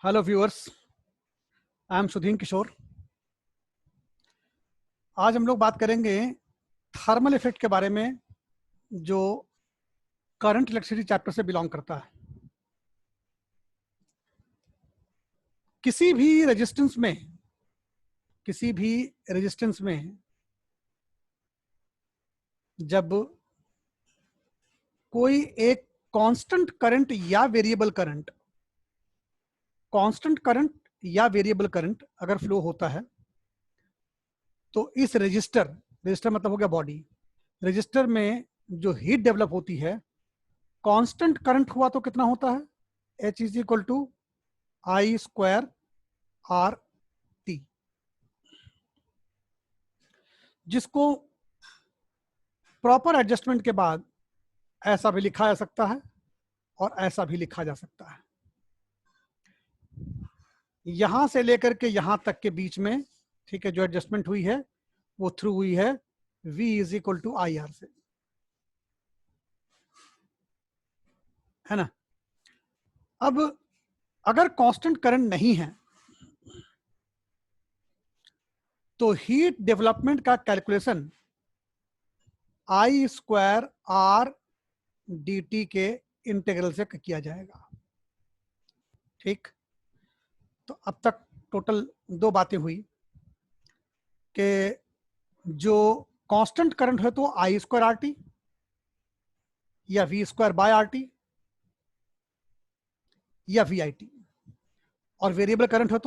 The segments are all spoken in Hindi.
Hello viewers, I am Sudhin किशोर। आज हम लोग बात करेंगे थर्मल इफेक्ट के बारे में, जो करंट इलेक्ट्रिसिटी चैप्टर से बिलोंग करता है। किसी भी रेजिस्टेंस में जब कोई एक कांस्टेंट करंट या वेरिएबल करंट अगर फ्लो होता है, तो इस रजिस्टर मतलब हो गया बॉडी, रजिस्टर में जो हीट डेवलप होती है, कांस्टेंट करंट हुआ तो कितना होता है? H is equal to I square R T, जिसको प्रॉपर एडजस्टमेंट के बाद ऐसा भी लिखा जा सकता है और ऐसा भी लिखा जा सकता है। यहां से लेकर के यहां तक के बीच में, ठीक है, जो एडजस्टमेंट हुई है वो थ्रू हुई है V is equal to I R से, है ना। अब अगर कांस्टेंट करंट नहीं है तो हीट डेवलपमेंट का calculation I square R D T के इंटीग्रल से किया जाएगा। ठीक, तो अब तक टोटल दो बातें हुई कि जो कांस्टेंट करंट है तो आई स्क्वायर आर टी या V square by R T या वी आई टी, और वेरिएबल करंट है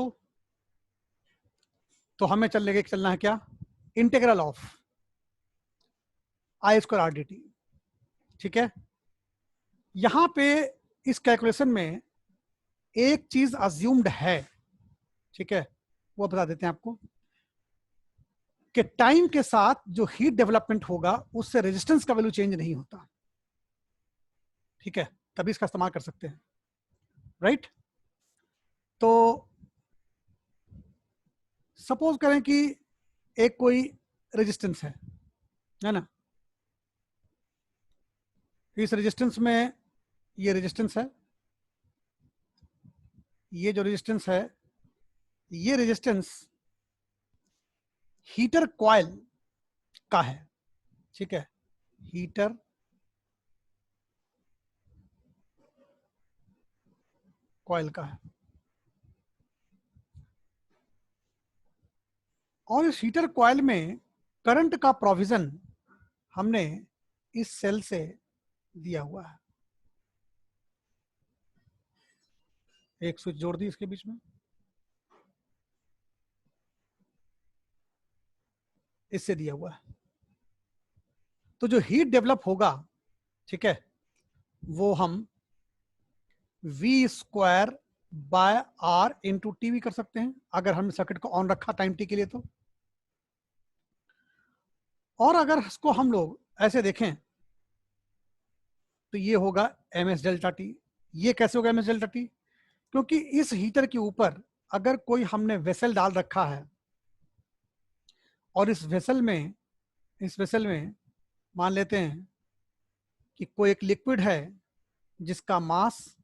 तो हमें चलना है क्या? Integral of I square R D T. ठीक है, यहां पे इस कैलकुलेशन में एक चीज अज्यूम्ड है, ठीक है, वो बता देते हैं आपको कि टाइम के साथ जो हीट डेवलपमेंट होगा उससे रेजिस्टेंस का वैल्यू चेंज नहीं होता। ठीक है, तभी इसका इस्तेमाल कर सकते हैं, राइट। तो सपोज करें कि एक कोई रेजिस्टेंस है ना। इस रेजिस्टेंस में ये रेजिस्टेंस है, ये जो रेजिस्टेंस है, ये रेजिस्टेंस हीटर कॉइल का है। ठीक है, हीटर कॉइल का है, और इस हीटर कॉइल में करंट का प्रोविजन हमने इस सेल से दिया हुआ है। एक स्विच जोड़ दी इसके बीच में, इससे दिया हुआ है। तो जो हीट डेवलप होगा, ठीक है, वो हम V square by R into T भी कर सकते हैं अगर हमने सर्किट को ऑन रखा टाइम टी के लिए तो। और अगर इसको हम लोग ऐसे देखें तो ये होगा एम एस डेल्टा टी। ये कैसे होगा एम एस डेल्टा टी? क्योंकि इस हीटर के ऊपर अगर कोई हमने वेसल डाल रखा है और इस वेसल में मान लेते हैं कि कोई एक लिक्विड है जिसका मास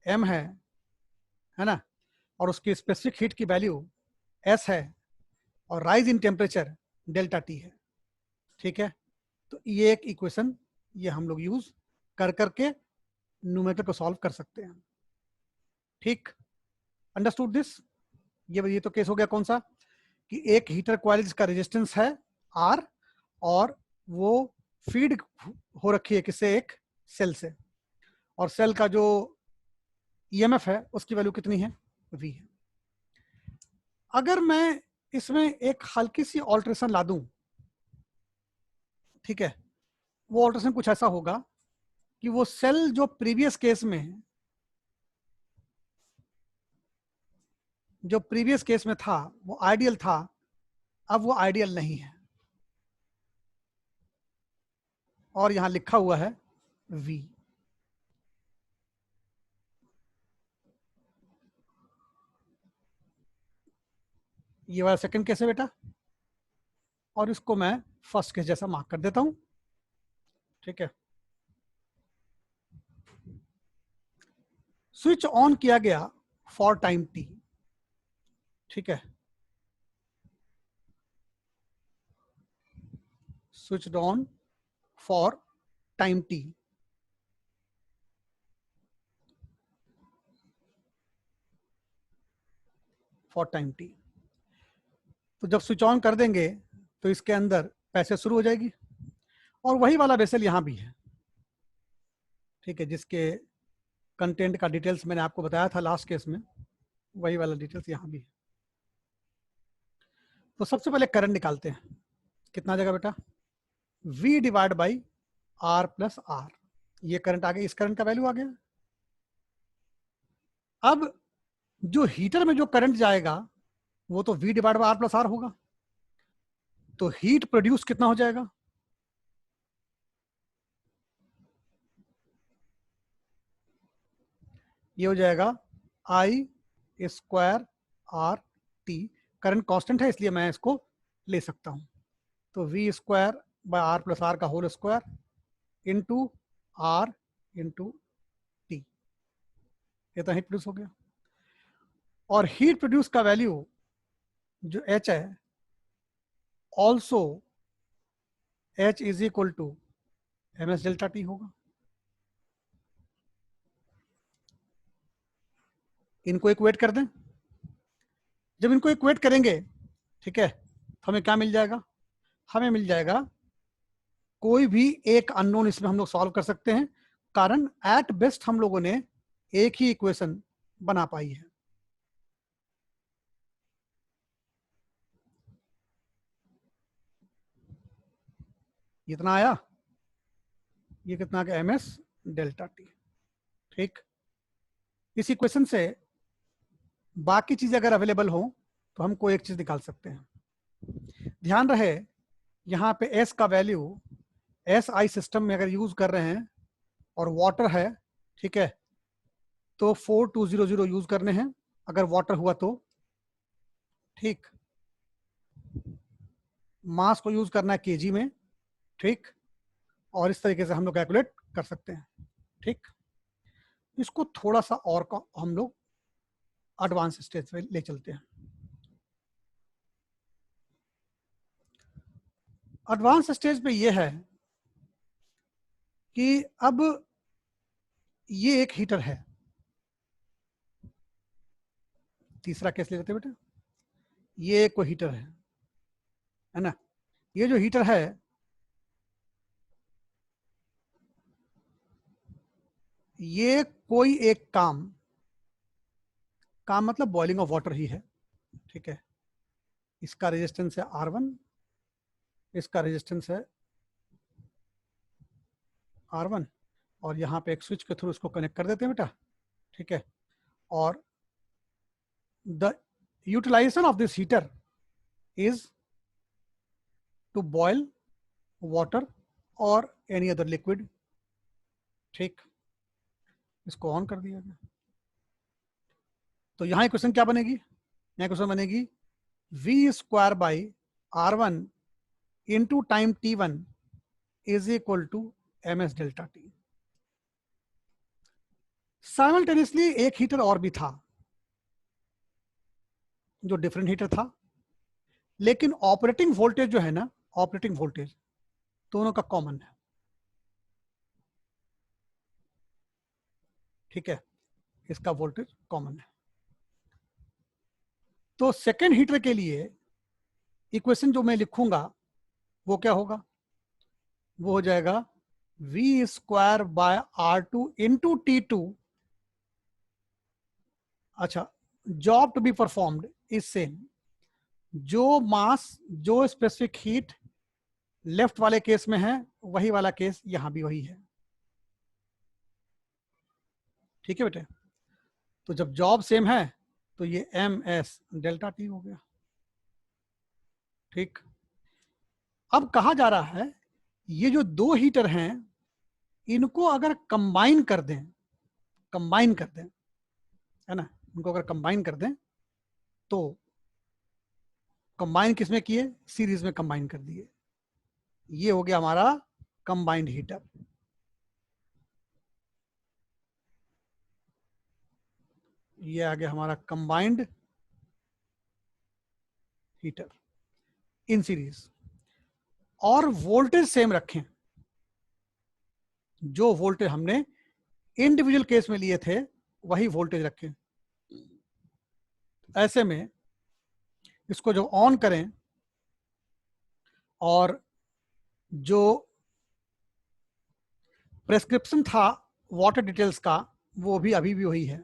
m है ना, और उसकी स्पेसिफिक हीट की वैल्यू s है, और rise in temperature delta T है। ठीक है, तो ये एक इक्वेशन ये हम लोग यूज कर करके न्यूमेरिकल को सॉल्व कर सकते हैं। ठीक, अंडरस्टूड दिस? ये तो केस हो गया कौन सा, कि एक हीटर कॉइल जिसका रेजिस्टेंस है R और वो फीड हो रखी है किससे? एक सेल से, और सेल का जो EMF है उसकी वैल्यू कितनी है? V है। अगर मैं इसमें एक हल्की सी ऑल्ट्रेशन ला दूं, ठीक है, वो ऑल्ट्रेशन कुछ ऐसा होगा कि वो सेल जो प्रीवियस केस में था वो आइडियल था, अब वो आइडियल नहीं है, और यहां लिखा हुआ है V। ये वाला सेकंड केस है बेटा, और इसको मैं फर्स्ट केस जैसा मार्क कर देता हूं। ठीक है, स्विच ऑन किया गया फॉर टाइम टी, ठीक है, switched on for time T. For time T, तो जब स्विच ऑन कर देंगे तो इसके अंदर पैसे शुरू हो जाएगी, और वही वाला वेसल यहां भी है, ठीक है, जिसके कंटेंट का डिटेल्स मैंने आपको बताया था लास्ट केस में, वही वाला डिटेल्स यहां भी है। तो सबसे पहले करंट निकालते हैं, कितना आ जाएगा बेटा, V divide by R plus R, ये करंट आ गया, इस करंट का वैल्यू आ गया। अब जो हीटर में जो करंट जाएगा वो तो V divide by R plus R होगा, तो हीट प्रोड्यूस कितना हो जाएगा, ये हो जाएगा I square R T, current constant है इसलिए मैं इसको ले सकता हूं, तो V square by R plus R का whole square into R into T, ये तो हीट प्रोड्यूस हो गया। और हीट प्रोड्यूस का वैल्यू जो H है, also H is equal to MS delta T होगा। इनको इक्वेट कर दें, जब इनको इक्वेट करेंगे, ठीक है, तो हमें क्या मिल जाएगा, हमें मिल जाएगा कोई भी एक अननोन इसमें हम लोग सॉल्व कर सकते हैं, कारण एट बेस्ट हम लोगों ने एक ही इक्वेशन बना पाई है। इतना आया, ये कितना आ गया, MS डेल्टा T, ठीक। इस इक्वेशन से बाकी चीजें अगर अवेलेबल हो तो हम कोई एक चीज निकाल सकते हैं। ध्यान रहे यहाँ पे S का वैल्यू SI सिस्टम में अगर यूज कर रहे हैं और वाटर है, ठीक है, तो 4200 यूज करने हैं अगर वाटर हुआ तो, ठीक। मास को यूज करना है केजी में, ठीक, और इस तरीके से हम लोग कैलकुलेट कर सकते हैं, ठीक। इसको थोड़ा सा और का हम लोग एडवांस स्टेज पे ले चलते हैं। एडवांस स्टेज पे ये है कि अब ये एक हीटर है, तीसरा केस ले लेते बेटा, ये कोई हीटर है ना, ये जो हीटर है ये कोई एक काम मतलब बॉइलिंग ऑफ वाटर ही है, ठीक है। इसका रेजिस्टेंस है R1, इसका रेजिस्टेंस है R1, और यहाँ पे एक स्विच के थ्रू इसको कनेक्ट कर देते हैं बेटा, ठीक है। और the utilization of this heater is to boil water और एनी अदर लिक्विड, ठीक। इसको ऑन कर दिया गया, तो यहाँ इक्वेशन क्या बनेगी, यहाँ इक्वेशन बनेगी V square by R1 into time T1 is equal to MS delta T। Simultaneously एक हीटर और भी था जो डिफरेंट हीटर था, लेकिन ऑपरेटिंग वोल्टेज जो है ना, ऑपरेटिंग वोल्टेज दोनों का कॉमन है, ठीक है, इसका वोल्टेज कॉमन है। तो सेकेंड हीटर के लिए इक्वेशन जो मैं लिखूंगा वो क्या होगा, वो हो जाएगा V square by R2 into T2, अच्छा, job to be performed is same, जो मास जो स्पेसिफिक हीट लेफ्ट वाले केस में है वही वाला केस यहां भी वही है, ठीक है बेटे। तो जब जॉब सेम है तो ये MS डेल्टा T हो गया, ठीक। अब कहा जा रहा है ये जो दो हीटर हैं इनको अगर कंबाइन कर दें, कंबाइन कर दें, है ना, इनको अगर कंबाइन कर दें तो कंबाइन किसमें किए, सीरीज में कंबाइन कर दिए, ये हो गया हमारा कंबाइंड हीटर। ये आ गया हमारा कंबाइंड हीटर इन सीरीज, और वोल्टेज सेम रखें, जो वोल्टेज हमने इंडिविजुअल केस में लिए थे वही वोल्टेज रखें। ऐसे में इसको जो ऑन करें और जो प्रेस्क्रिप्शन था वाटर डिटेल्स का वो भी अभी भी वही है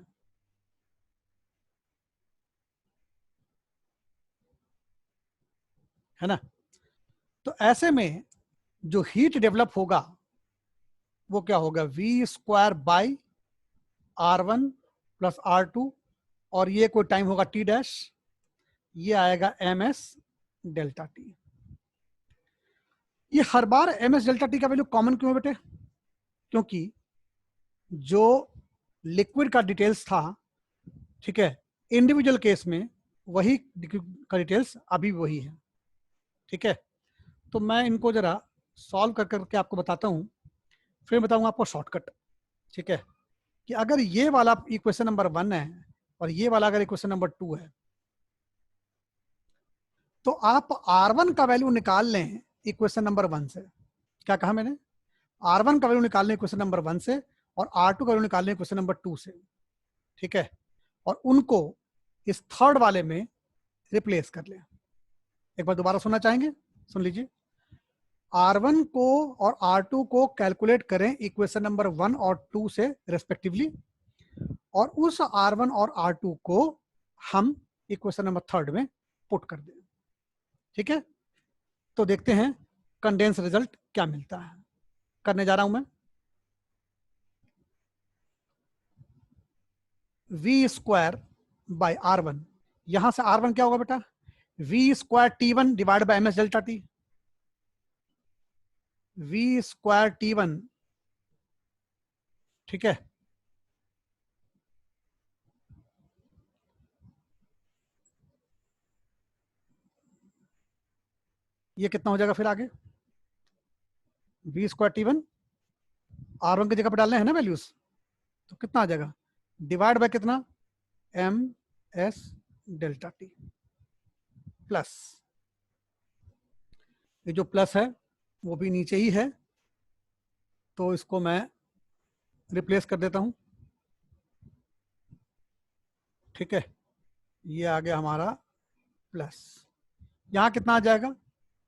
ना। तो ऐसे में जो हीट डेवलप होगा वो क्या होगा, V² by R1 plus R2, और ये कोई टाइम होगा T डैश, ये आएगा MS डेल्टा टी। ये हर बार MS डेल्टा टी का वैल्यू कॉमन क्यों है बेटे, क्योंकि जो लिक्विड का डिटेल्स था, ठीक है, इंडिविजुअल केस में वही का डिटेल्स अभी भी वही है, ठीक है। तो मैं इनको जरा सॉल्व कर करके आपको बताता हूं, फिर बताऊंगा आपको शॉर्टकट, ठीक है। कि अगर ये वाला इक्वेशन नंबर 1 है और ये वाला अगर इक्वेशन नंबर 2 है, तो आप R1 का वैल्यू निकाल लें इक्वेशन नंबर 1 से। क्या कहा मैंने, R1 का वैल्यू निकाल लें इक्वेशन नंबर 1 से, और R2 का वैल्यू निकाल लें इक्वेशन नंबर 2 से, ठीक है, और उनको इस थर्ड वाले में रिप्लेस कर लें। एक बार दोबारा सुनना चाहेंगे, सुन लीजिए। R1 को और R2 को कैलकुलेट करें इक्वेशन नंबर 1 और 2 से रेस्पेक्टिवली, और उस R1 और R2 को हम इक्वेशन नंबर 3 में पुट कर दें, ठीक है। तो देखते हैं कंडेंस रिजल्ट क्या मिलता है। करने जा रहा हूं मैं। V² बाई R1, यहां से R1 क्या होगा बेटा, V² T1 divide by MS delta T. V² T1, ठीक है, ये कितना हो जाएगा फिर आगे, V² T1 R1 की जगह पर डालने हैं ना वैल्यूज, तो कितना आ जाएगा, डिवाइड बाय कितना, MS डेल्टा टी प्लस, ये जो प्लस है वो भी नीचे ही है, तो इसको मैं रिप्लेस कर देता हूं, ठीक है। ये आ गया हमारा प्लस, यहां कितना आ जाएगा,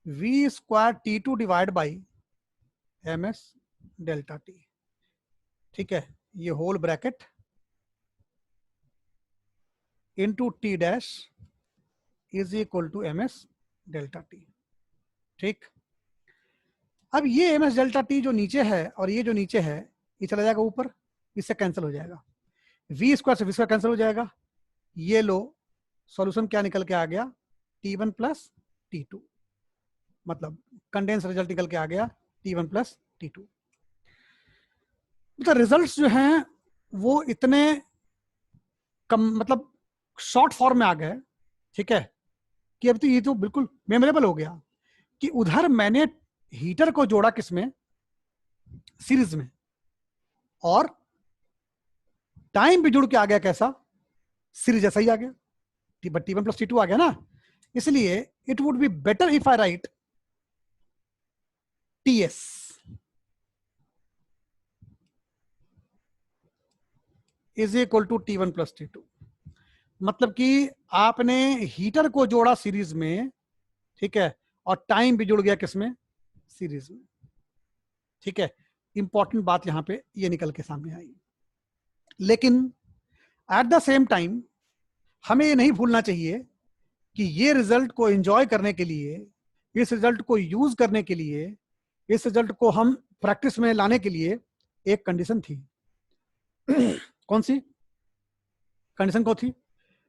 V² T2 divide by MS delta T, ठीक है, ये whole bracket into T dash is equal to MS delta T, ठीक। अब ये MS डेल्टा टी जो नीचे है और ये जो नीचे है ये चला जाएगा ऊपर, इससे कैंसिल हो जाएगा, V² से V² कैंसिल हो जाएगा, ये लो सॉल्यूशन क्या निकल के आ गया, T1 प्लस T2, मतलब कंडेंस रिजल्ट निकल के आ गया T1 प्लस T2। तो रिजल्ट्स जो हैं वो इतने कम, मतलब शॉर्ट फॉर्म में आ गए, ठीक है, कि अब तो ये तो बिल्कुल मेमोरेबल हो गया कि उधर मैंने हीटर को जोड़ा किसमें, सीरीज में, और टाइम भी जुड़ के आ गया कैसा, सीरीज जैसा ही आ गया, T1 प्लस T2 आ गया ना। इसलिए it would be better if I write TS is equal to T1 plus T2, मतलब कि आपने हीटर को जोड़ा सीरीज में, ठीक है, और टाइम भी जुड़ गया किसमें, सीरीज में, ठीक है। इंपॉर्टेंट बात यहां पे ये निकल के सामने आई, लेकिन एट द सेम टाइम हमें ये नहीं भूलना चाहिए कि ये रिजल्ट को एंजॉय करने के लिए, इस रिजल्ट को यूज करने के लिए, इस रिजल्ट को हम प्रैक्टिस में लाने के लिए एक कंडीशन थी। कौन सी कंडीशन को थी,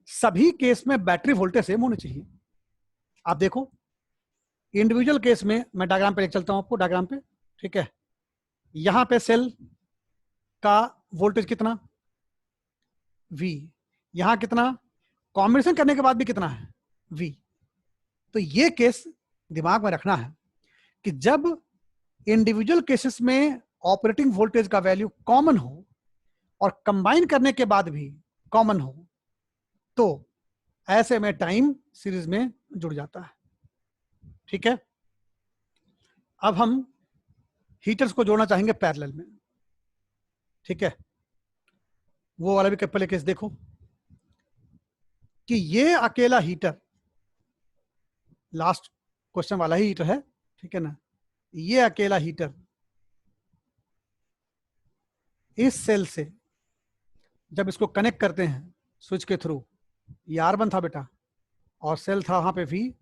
सभी केस में बैटरी वोल्टेज सेम होनी चाहिए। आप देखो इंडिविजुअल केस में, मैं डायग्राम पे लेकर चलता हूं आपको, डायग्राम पे, ठीक है, यहां पे सेल का वोल्टेज कितना V, यहां कितना, कॉम्बिनेशन करने के बाद भी कितना है V। तो ये केस दिमाग में रखना है कि जब इंडिविजुअल केसेस में ऑपरेटिंग वोल्टेज का वैल्यू कॉमन हो और कंबाइन करने के बाद भी कॉमन हो, तो ऐसे में टाइम सीरीज में जुड़ जाता है। ठीक है, अब हम हीटर्स को जोड़ना चाहेंगे पैरेलल में। ठीक है, वो वाला भी पहले केस देखो कि ये अकेला हीटर, लास्ट क्वेश्चन वाला ही हीटर है, ठीक है ना, ये अकेला हीटर इस सेल से जब इसको कनेक्ट करते हैं स्विच के थ्रू, ये R1 था बेटा और सेल था वहां पे V,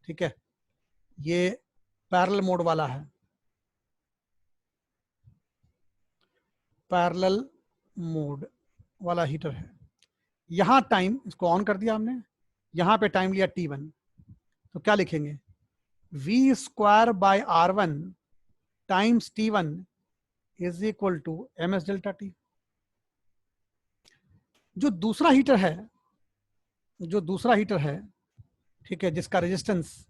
ठीक है, ये पैरेलल मोड वाला है, पैरेलल मोड वाला हीटर है। यहां टाइम इसको ऑन कर दिया हमने, यहां पे टाइम लिया T1, तो क्या लिखेंगे, V square by R1 times T1 is equal to MS delta T। जो दूसरा हीटर है, ठीक है, जिसका रेजिस्टेंस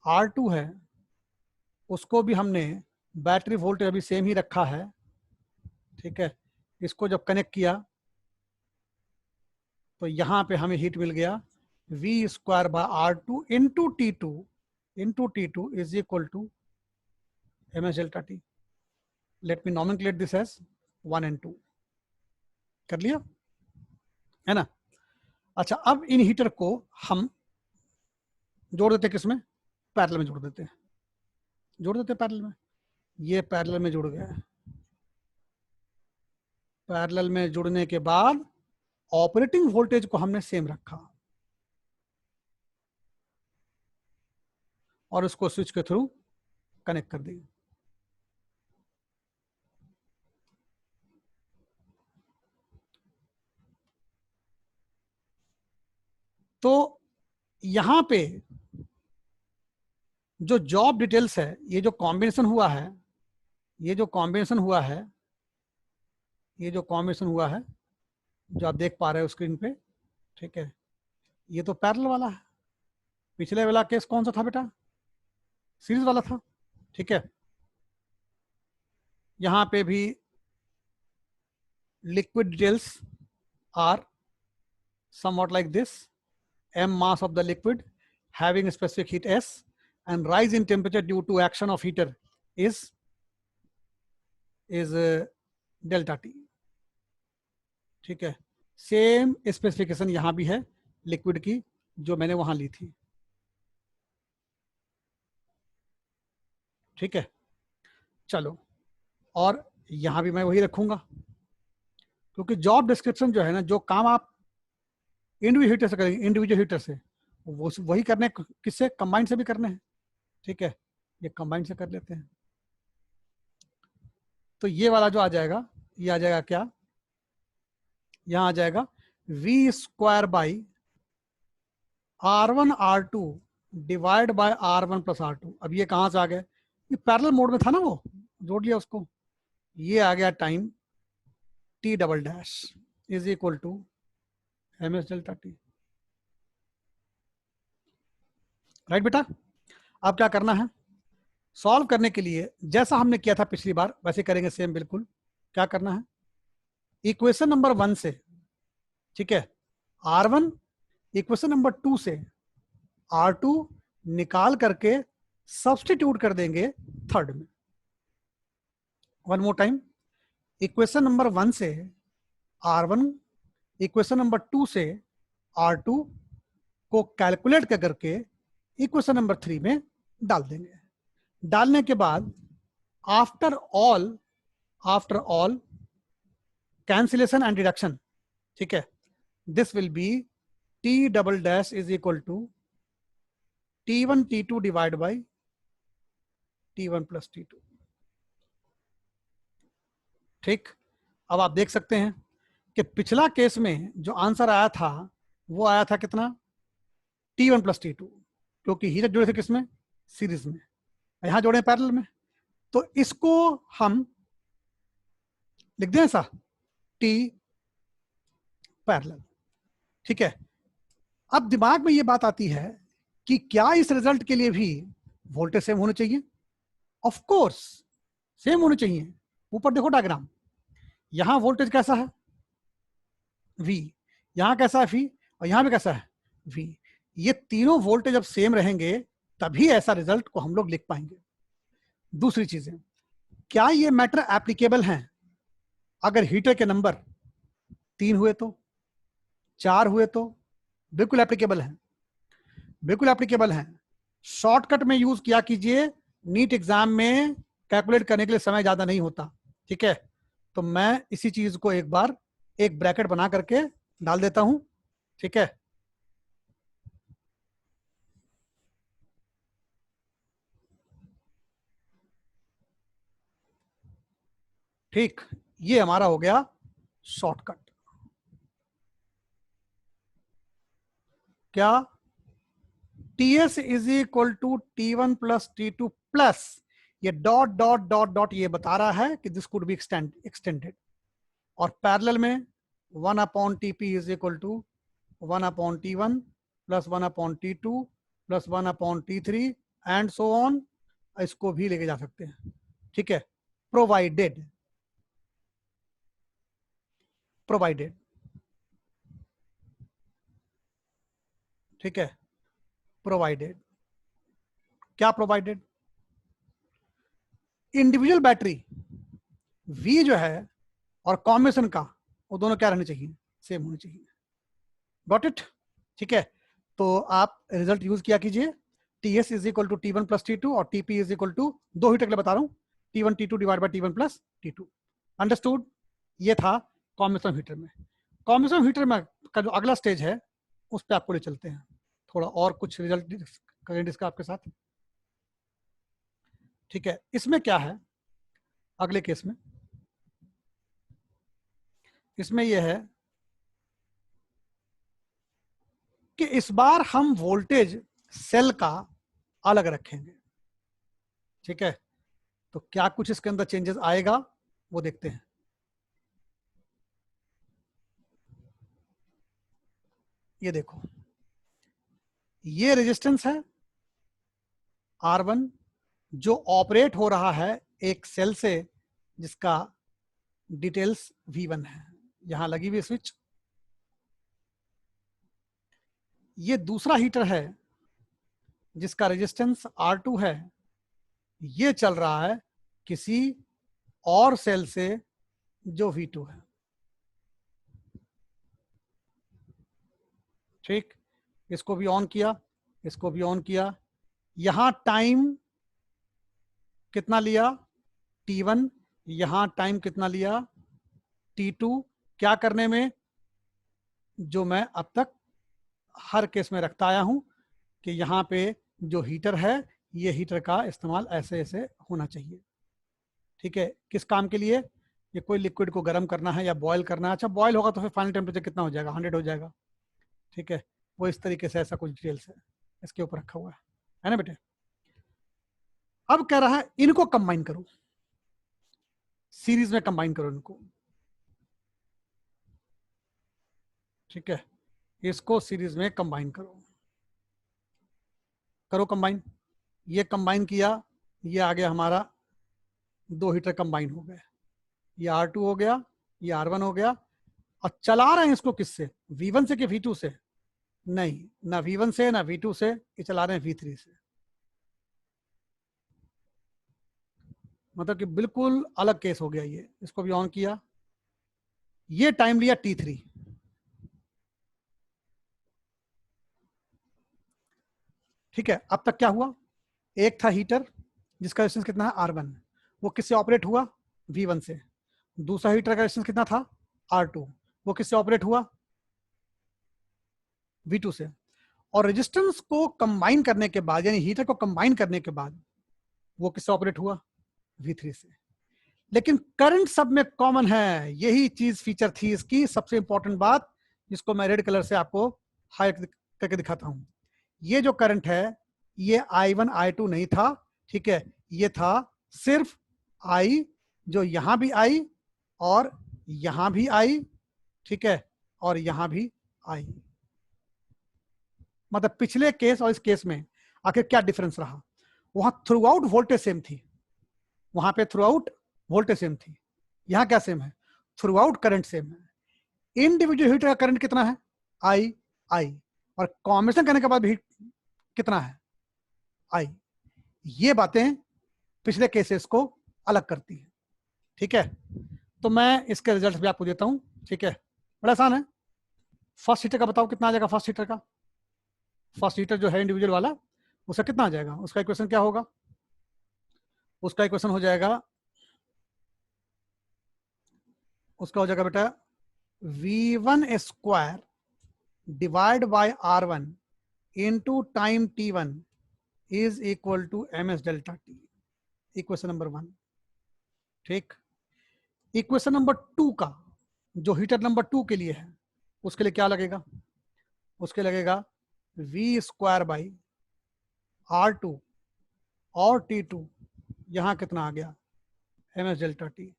R2 है, उसको भी हमने बैटरी वोल्टेज अभी सेम ही रखा है। ठीक है, इसको जब कनेक्ट किया तो यहां पे हमें हीट मिल गया V square by R2 into T2 is equal to MS delta T। Let me nomenclate this as 1 and 2। कर लिया है ना। अच्छा, अब इन हीटर को हम जोड़ देते किसमें, पैरेलल में जोड़ देते पैरेलल में। ये पैरेलल में जुड़ गया है। पैरेलल में जुड़ने के बाद ऑपरेटिंग वोल्टेज को हमने सेम रखा और उसको स्विच के थ्रू कनेक्ट कर दी। तो यहां पे जो जॉब डिटेल्स है, ये जो कॉम्बिनेशन हुआ है, जो आप देख पा रहे हो स्क्रीन पे, ठीक है, ये तो पैरेलल वाला है। पिछले वाला केस कौन सा था बेटा, सीरीज वाला था। ठीक है, यहां पे भी liquid details are somewhat like this: m mass of the liquid having specific heat S and rise in temperature due to action of heater is delta T। ठीक है, सेम स्पेसिफिकेशन यहां भी है लिक्विड की जो मैंने वहां ली थी। ठीक है, चलो, और यहां भी मैं वही रखूंगा क्योंकि जॉब डिस्क्रिप्शन जो है ना, जो काम आप इंडिविजुअल हीटर से करेंगे, इंडिविजुअल हीटर से वो वही करने, किससे, कंबाइन से भी करने हैं। ठीक है, ये कंबाइन से कर लेते हैं। तो ये वाला जो आ जाएगा, ये आ जाएगा क्या, यहां आ जाएगा V square by R1 R2 divide by R1 plus R2। अब ये कहां से आ गया, ये पैरेलल मोड में था ना, वो जोड़ लिया उसको, ये आ गया time T double dash is equal to MS delta T। Right बेटा, अब क्या करना है, सॉल्व करने के लिए जैसा हमने किया था पिछली बार वैसे करेंगे सेम बिल्कुल। क्या करना है, इक्वेशन नंबर 1 से, ठीक है, R1, इक्वेशन नंबर 2 से R2 निकाल करके सब्स्टिट्यूट कर देंगे थर्ड में। One more time, equation number 1 से R1, इक्वेशन नंबर 2 से R2 को कैलकुलेट कर करके इक्वेशन नंबर 3 में डाल देंगे। डालने के बाद after all cancellation and deduction, ठीक है, this will be T double dash is equal to T1 T2 divide by T1 plus T2। ठीक, अब आप देख सकते हैं कि पिछला केस में जो आंसर आया था वो आया था कितना, T1 प्लस T2, क्योंकि हीटर जुड़े थे किसमें, सीरीज में, यहां जोड़े पैरेलल में। तो इसको हम लिख दें ऐसा, T पैरेलल। ठीक है, अब दिमाग में ये बात आती है कि क्या इस रिजल्ट के लिए भी वोल्टेज सेम होने चाहिए, ऑफ कोर्स सेम होने चाहिए। ऊपर देखो डायग्राम, यहां वोल्टेज कैसा है, V, यहाँ कैसा है V और यहाँ भी कैसा है V। ये तीनों वोल्टेज जब सेम रहेंगे तभी ऐसा रिजल्ट को हम लोग लिख पाएंगे। दूसरी चीजें, क्या ये मैटर एप्लीकेबल हैं? अगर हीटर के नंबर 3 हुए तो, 4 हुए तो, बिल्कुल एप्लीकेबल है, बिल्कुल एप्लीकेबल है। शॉर्टकट में यूज किया कीजिए, नीट एग्जाम में कैलकुलेट करने के लिए समय ज्यादा नहीं होता, ठीक है। तो मैं इसी चीज को एक बार एक ब्रैकेट बना करके डाल देता हूं, ठीक है। ठीक, ये हमारा हो गया शॉर्टकट। क्या TS is equal to T1 plus T2 plus ये डॉट डॉट डॉट डॉट ये बता रहा है कि दिस कुड बी एक्सटेंडेड, और पैरेलल में 1/TP is equal to 1/T1 plus 1/T2 plus 1/T3 and so on, इसको भी लेके जा सकते हैं, ठीक है। प्रोवाइडेड प्रोवाइडेड ठीक है, प्रोवाइडेड। क्या प्रोवाइडेड? इंडिविजुअल बैटरी V जो है और कॉम्बिनेशन का, वो दोनों क्या रहने चाहिए? सेम होने चाहिए। Got it? ठीक है, तो आप रिजल्ट यूज किया कीजिए, TS is equal to T1 plus T2 और TP इज इक्वल टू, दो हीटर के लिए बता रहा हूं, T1 T2 divide by T1 plus T2। Understood? ये था कॉम्बिनेशन हीटर में। कॉम्बिनेशन हीटर में का जो अगला स्टेज है उस पर आपको ले चलते हैं, थोड़ा और कुछ रिजल्ट करें इसका आपके साथ, ठीक है। इसमें क्या है अगले केस में? इसमें यह है कि इस बार हम वोल्टेज सेल का अलग रखेंगे, ठीक है। तो क्या कुछ इसके अंदर चेंजेस आएगा वो देखते हैं। ये देखो, ये रेजिस्टेंस है R1 जो ऑपरेट हो रहा है एक सेल से जिसका डिटेल्स V1 है, यहां लगी हुई स्विच। ये दूसरा हीटर है जिसका रेजिस्टेंस R2 है, ये चल रहा है किसी और सेल से जो V2 है, ठीक। इसको भी ऑन किया, इसको भी ऑन किया। यहां टाइम कितना लिया? T1। यहां टाइम कितना लिया? T2। क्या करने में? जो मैं अब तक हर केस में रखता आया हूं कि यहां पे जो हीटर है ये हीटर का इस्तेमाल ऐसे ऐसे होना चाहिए, ठीक है। किस काम के लिए? ये कोई लिक्विड को गर्म करना है या बॉयल करना है। अच्छा, बॉयल होगा तो फिर फाइनल टेम्परेचर कितना हो जाएगा? 100 हो जाएगा, ठीक है। वो इस तरीके से ऐसा कुछ डिटेल्स है इसके ऊपर रखा हुआ है ना बेटे। अब कह रहा है इनको कंबाइन करो, सीरीज में कंबाइन करो इनको, ठीक है। इसको सीरीज में कंबाइन करो, करो कंबाइन। ये कंबाइन किया, ये आ गया हमारा, दो हीटर कंबाइन हो गए, ये R2 हो गया, ये R1 हो गया। और चला रहे हैं इसको किससे? V1 से कि V2 से? नहीं, ना V1 से ना V2 से, ये चला रहे हैं V3 से। मतलब कि बिल्कुल अलग केस हो गया ये। इसको भी ऑन किया, ये टाइम लिया T3, ठीक है। अब तक क्या हुआ? एक था हीटर जिसका रेजिस्टेंस कितना है? R1, वो किससे ऑपरेट हुआ? V1 से। दूसरा हीटर का रेजिस्टेंस कितना था? R2, वो किससे ऑपरेट हुआ? V2 से। और रेजिस्टेंस को कंबाइन करने के बाद, यानी हीटर को कंबाइन करने के बाद, वो किससे ऑपरेट हुआ? V3 से। लेकिन करंट सब में कॉमन है, यही चीज फीचर थी इसकी सबसे इंपॉर्टेंट बात, जिसको मैं रेड कलर से आपको हाईलाइट करके दिखाता हूं। ये जो करंट है ये I1 I2 नहीं था, ठीक है। ये था सिर्फ I, जो यहां भी I और यहां भी I, ठीक है, और यहां भी I। मतलब पिछले केस और इस केस में आखिर क्या डिफरेंस रहा? वहां थ्रू आउट वोल्टेज सेम थी, वहां पे थ्रू आउट वोल्टेज सेम थी। यहां क्या सेम है? थ्रू आउट करंट सेम है। इंडिविजुअल हीटर का करंट कितना है? आई आई, और कॉम्बिनेशन करने के बाद भी हीट कितना है, आई। ये बातें पिछले केसेस को अलग करती है। ठीक है, तो मैं इसके रिजल्ट भी आपको देता हूं। ठीक है, बड़ा आसान है। फर्स्ट हीटर का बताओ कितना आ जाएगा। फर्स्ट हीटर का, फर्स्ट हीटर जो है इंडिविजुअल वाला, उसका कितना आ जाएगा। उसका इक्वेशन क्या होगा, उसका इक्वेशन हो जाएगा, उसका हो जाएगा बेटा V1 square divide by R1 into time T1 is equal to MS delta T। Equation number 1। ठीक, इक्वेशन नंबर 2 का, जो हीटर नंबर 2 के लिए है, उसके लिए क्या लगेगा, उसके लगेगा V स्क्वायर बाई R2 और T2, यहां कितना आ गया, MS delta T।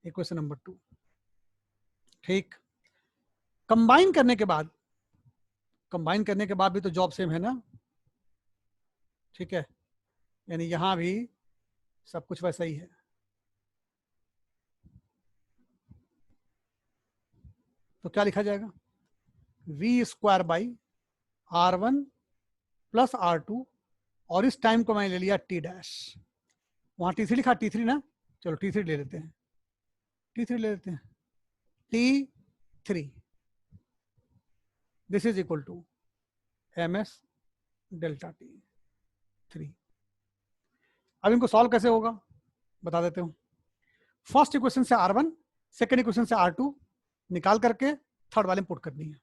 Equation number 2। ठीक, कंबाइन करने के बाद, कंबाइन करने के बाद भी तो जॉब सेम है ना। ठीक है, यानी यहां भी सब कुछ वैसा ही है। तो क्या लिखा जाएगा, V square by R1 plus R2, और इस टाइम को मैंने ले लिया T डैश। वहां T3 लिखा, T3 ना, चलो T3 ले लेते हैं, T3 ले लेते हैं, T3 this is equal to MS delta T3। अब इनको सॉल्व कैसे होगा बता देते हूँ। फर्स्ट इक्वेशन से R1, सेकेंड इक्वेशन से R2 निकाल करके थर्ड वाले में पुट करनी है।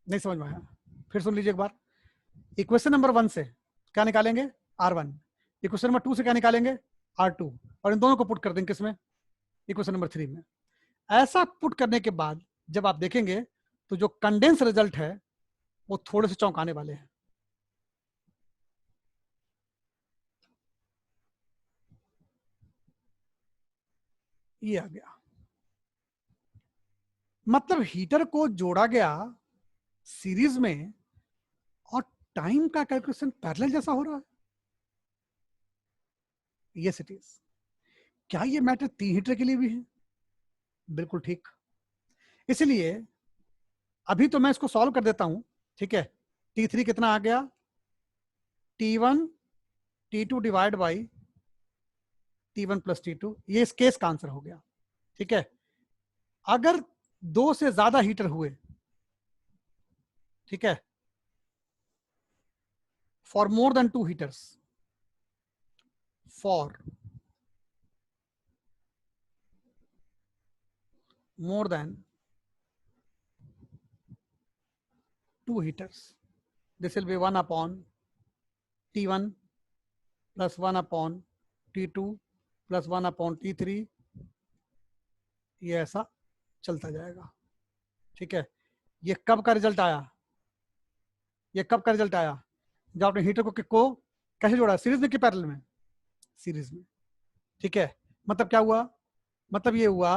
नहीं समझ में आया, फिर सुन लीजिए एक बार। इक्वेशन नंबर 1 से क्या निकालेंगे, R1। इक्वेशन नंबर 2 से क्या निकालेंगे, R2, और इन दोनों को पुट कर देंगे किसमें, इक्वेशन नंबर 3 में। ऐसा पुट करने के बाद जब आप देखेंगे तो जो कंडेंस रिजल्ट है वो थोड़े से चौंकाने वाले हैं। ये आ गया, मतलब हीटर को जोड़ा गया सीरीज में और टाइम का कैलकुलेशन पैरेलल जैसा हो रहा है। Yes it is. क्या ये मैटर 3 हीटर के लिए भी है, बिल्कुल ठीक। इसलिए अभी तो मैं इसको सॉल्व कर देता हूं। ठीक है, T3 कितना आ गया, T1 T2 divide by T1 plus T2, ये इस केस का आंसर हो गया। ठीक है, अगर 2 से ज्यादा हीटर हुए, ठीक है, for more than 2 heaters, for more than 2 heaters, this will be 1 upon T1 plus 1 upon T2 plus 1 upon T3, ये ऐसा चलता जाएगा। ठीक है, ये कब का रिजल्ट आया, ये कब का रिजल्ट आया, जब आपने हीटर को कैसे जोड़ा, सीरीज में कि पैरेलल में, सीरीज में। ठीक है, मतलब क्या हुआ, मतलब ये हुआ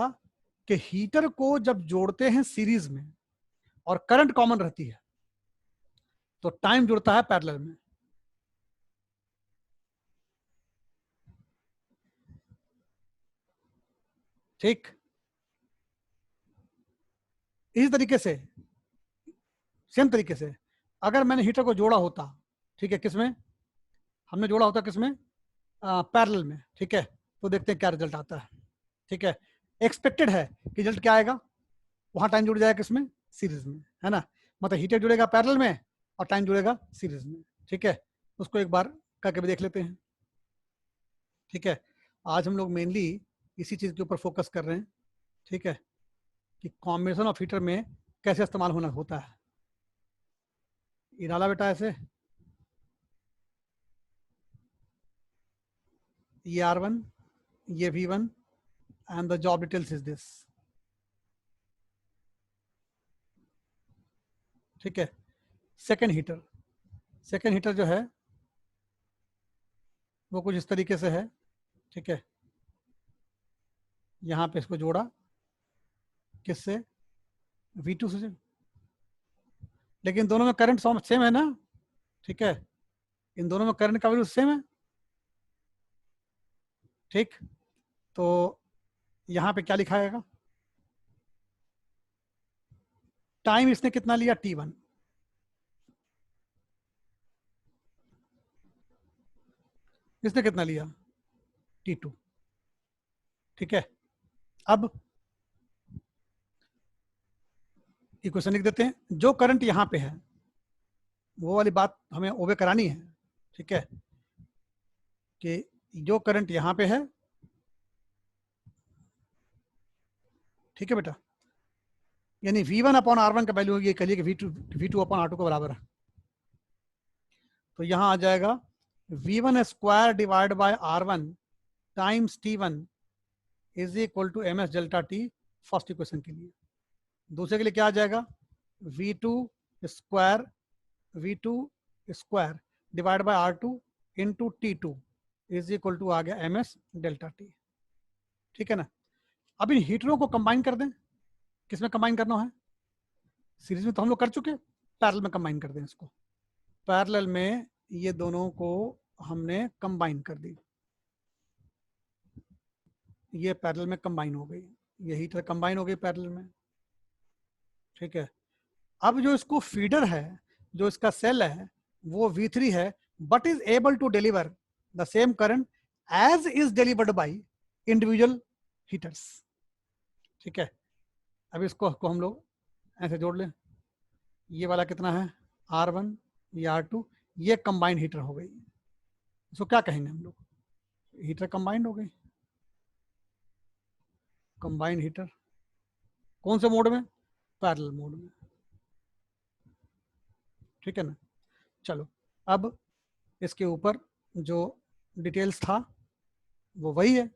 कि हीटर को जब जोड़ते हैं सीरीज में और करंट कॉमन रहती है तो टाइम जुड़ता है पैरेलल में। ठीक, इसी तरीके से, सेम तरीके से अगर मैंने हीटर को जोड़ा होता, ठीक है, किसमें हमने जोड़ा होता, किसमें, पैरेलल में। ठीक है, तो देखते हैं क्या रिजल्ट आता है। ठीक है, एक्सपेक्टेड है कि रिजल्ट क्या आएगा, वहां टाइम जुड़ जाएगा किसमें, सीरीज में, है ना। मतलब हीटर जुड़ेगा पैरेलल में और टाइम जुड़ेगा सीरीज में। ठीक है, उसको एक बार करके भी देख लेते हैं। ठीक है, आज हम लोग मेनली इसी चीज के ऊपर फोकस कर रहे हैं। ठीक है, कि कॉम्बिनेशन ऑफ हीटर में कैसे इस्तेमाल होना होता है। ये डाला बेटा ऐसे, ये R1, ये V1, and the job details is this। ठीक है, सेकेंड हीटर, सेकेंड हीटर जो है वो कुछ इस तरीके से है। ठीक है, यहाँ पे इसको जोड़ा किससे, V2 से, लेकिन दोनों में करंट सेम है ना। ठीक है, इन दोनों में करंट का वैल्यू सेम है। ठीक, तो यहाँ पे क्या लिखा आएगा, टाइम इसने कितना लिया T1, इसने कितना लिया T2। ठीक है, अब इक्वेशन लिख देते हैं। जो करंट यहां पे है वो वाली बात हमें ओबे करानी है। ठीक है, कि जो करंट यहां पे है, ठीक है बेटा, यानी V1 अपॉन R1 का वैल्यू ये कहिए कि V2 अपॉन R2 के बराबर है। तो यहां आ जाएगा V1 square divide by R1 times T1 is equal to MS delta T first equation के लिए। दूसरे के लिए क्या आ जाएगा, V2 square divide by R2 into T2 is equal to आ गया MS डेल्टा T। ठीक है ना। अब इन हीटरों को कंबाइन कर दें। किसमें कंबाइन करना है, सीरीज में तो हम लोग कर चुके, पैरेलल में कंबाइन कर दें इसको। पैरेलल में ये दोनों को हमने कंबाइन कर दी, ये पैरेलल में कंबाइन हो गई, ये हीटर कंबाइन हो गई पैरेलल में। ठीक है, अब जो इसको फीडर है, जो इसका सेल है वो V3 है, but is able to deliver the same current as is delivered by individual heaters. ठीक है, अब इसको हम लोग ऐसे जोड़ लें। ये वाला कितना है R1, ये R2, ये कंबाइंड हीटर हो गई। इसको क्या कहेंगे हम लोग, हीटर कंबाइंड हो गई, कंबाइंड हीटर। कौन से मोड में, पैरेलल मोड में। ठीक है ना। चलो, अब इसके ऊपर जो डिटेल्स था वो वही है।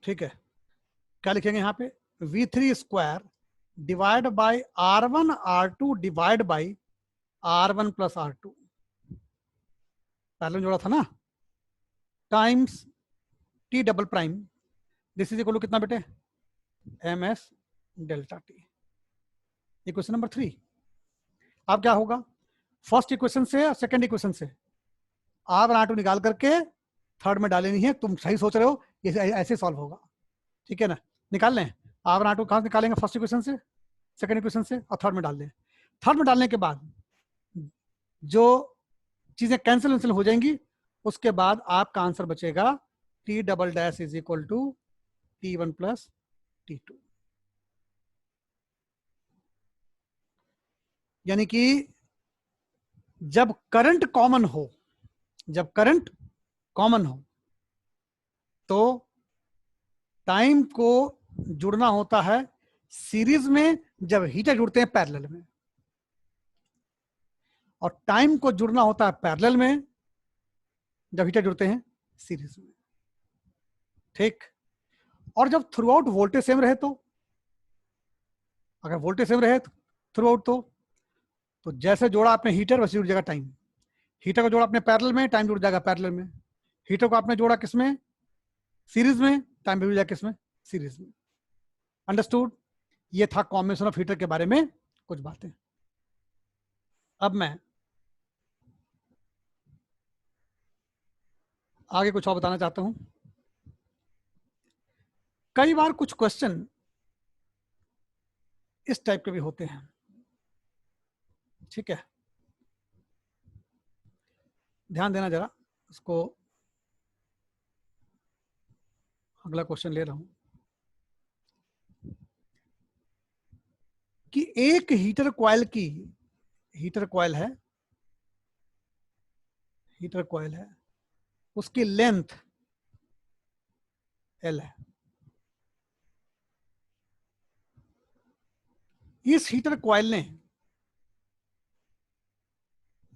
ठीक है, क्या लिखेंगे यहाँ पे, V3 square divide by R1 R2 divide by R1 plus R2, parallel जोड़ा था ना, times T double prime, this is equal to कितना बेटे, MS delta T। Equation number 3। अब क्या होगा, फर्स्ट इक्वेशन से सेकंड इक्वेशन से R1 R2 निकाल करके थर्ड में डालेनी है। तुम सही सोच रहे हो, ये ऐसे सॉल्व होगा। ठीक है ना, निकाल लें। R1 R2 कहाँ से निकालेंगे, फर्स्ट इक्वेशन से, सेकंड इक्वेशन से, और थर्ड में डाल दें। थर्ड में डालने के बाद जो चीजें कैंसिल हो जाएंगी, उसके बाद आपका आंसर बचेगा T double dash is equal to T1 plus T2। यानी कि जब करंट कॉमन हो, जब करंट कॉमन हो तो टाइम को जुड़ना होता है सीरीज में, जब हीटर जुड़ते हैं पैरेलल में, और टाइम को जुड़ना होता है पैरेलल में जब हीटर जुड़ते हैं सीरीज में। ठीक, और जब थ्रू आउट वोल्टेज सेम रहे, तो अगर वोल्टेज सेम रहे थ्रू आउट, तो जैसे जोड़ा आपने हीटर वैसे जुड़ जाएगा टाइम। हीटर को जोड़ा आपने पैरेलल में, टाइम जुड़ जाएगा पैरेलल में। हीटर को आपने जोड़ा किसमें, सीरीज में, टाइम भी जुड़ जाएगा किसमें, सीरीज में। अंडरस्टूड। ये था कॉम्बिनेशन ऑफ हीटर के बारे में कुछ बातें। अब मैं आगे कुछ और बताना चाहता हूं। कई बार कुछ क्वेश्चन इस टाइप के भी होते हैं। ठीक है, ध्यान देना जरा इसको। अगला क्वेश्चन ले रहा हूं कि एक हीटर कॉइल की, हीटर कॉइल है, हीटर कॉइल है, उसकी लेंथ L है। इस हीटर कॉइल ने,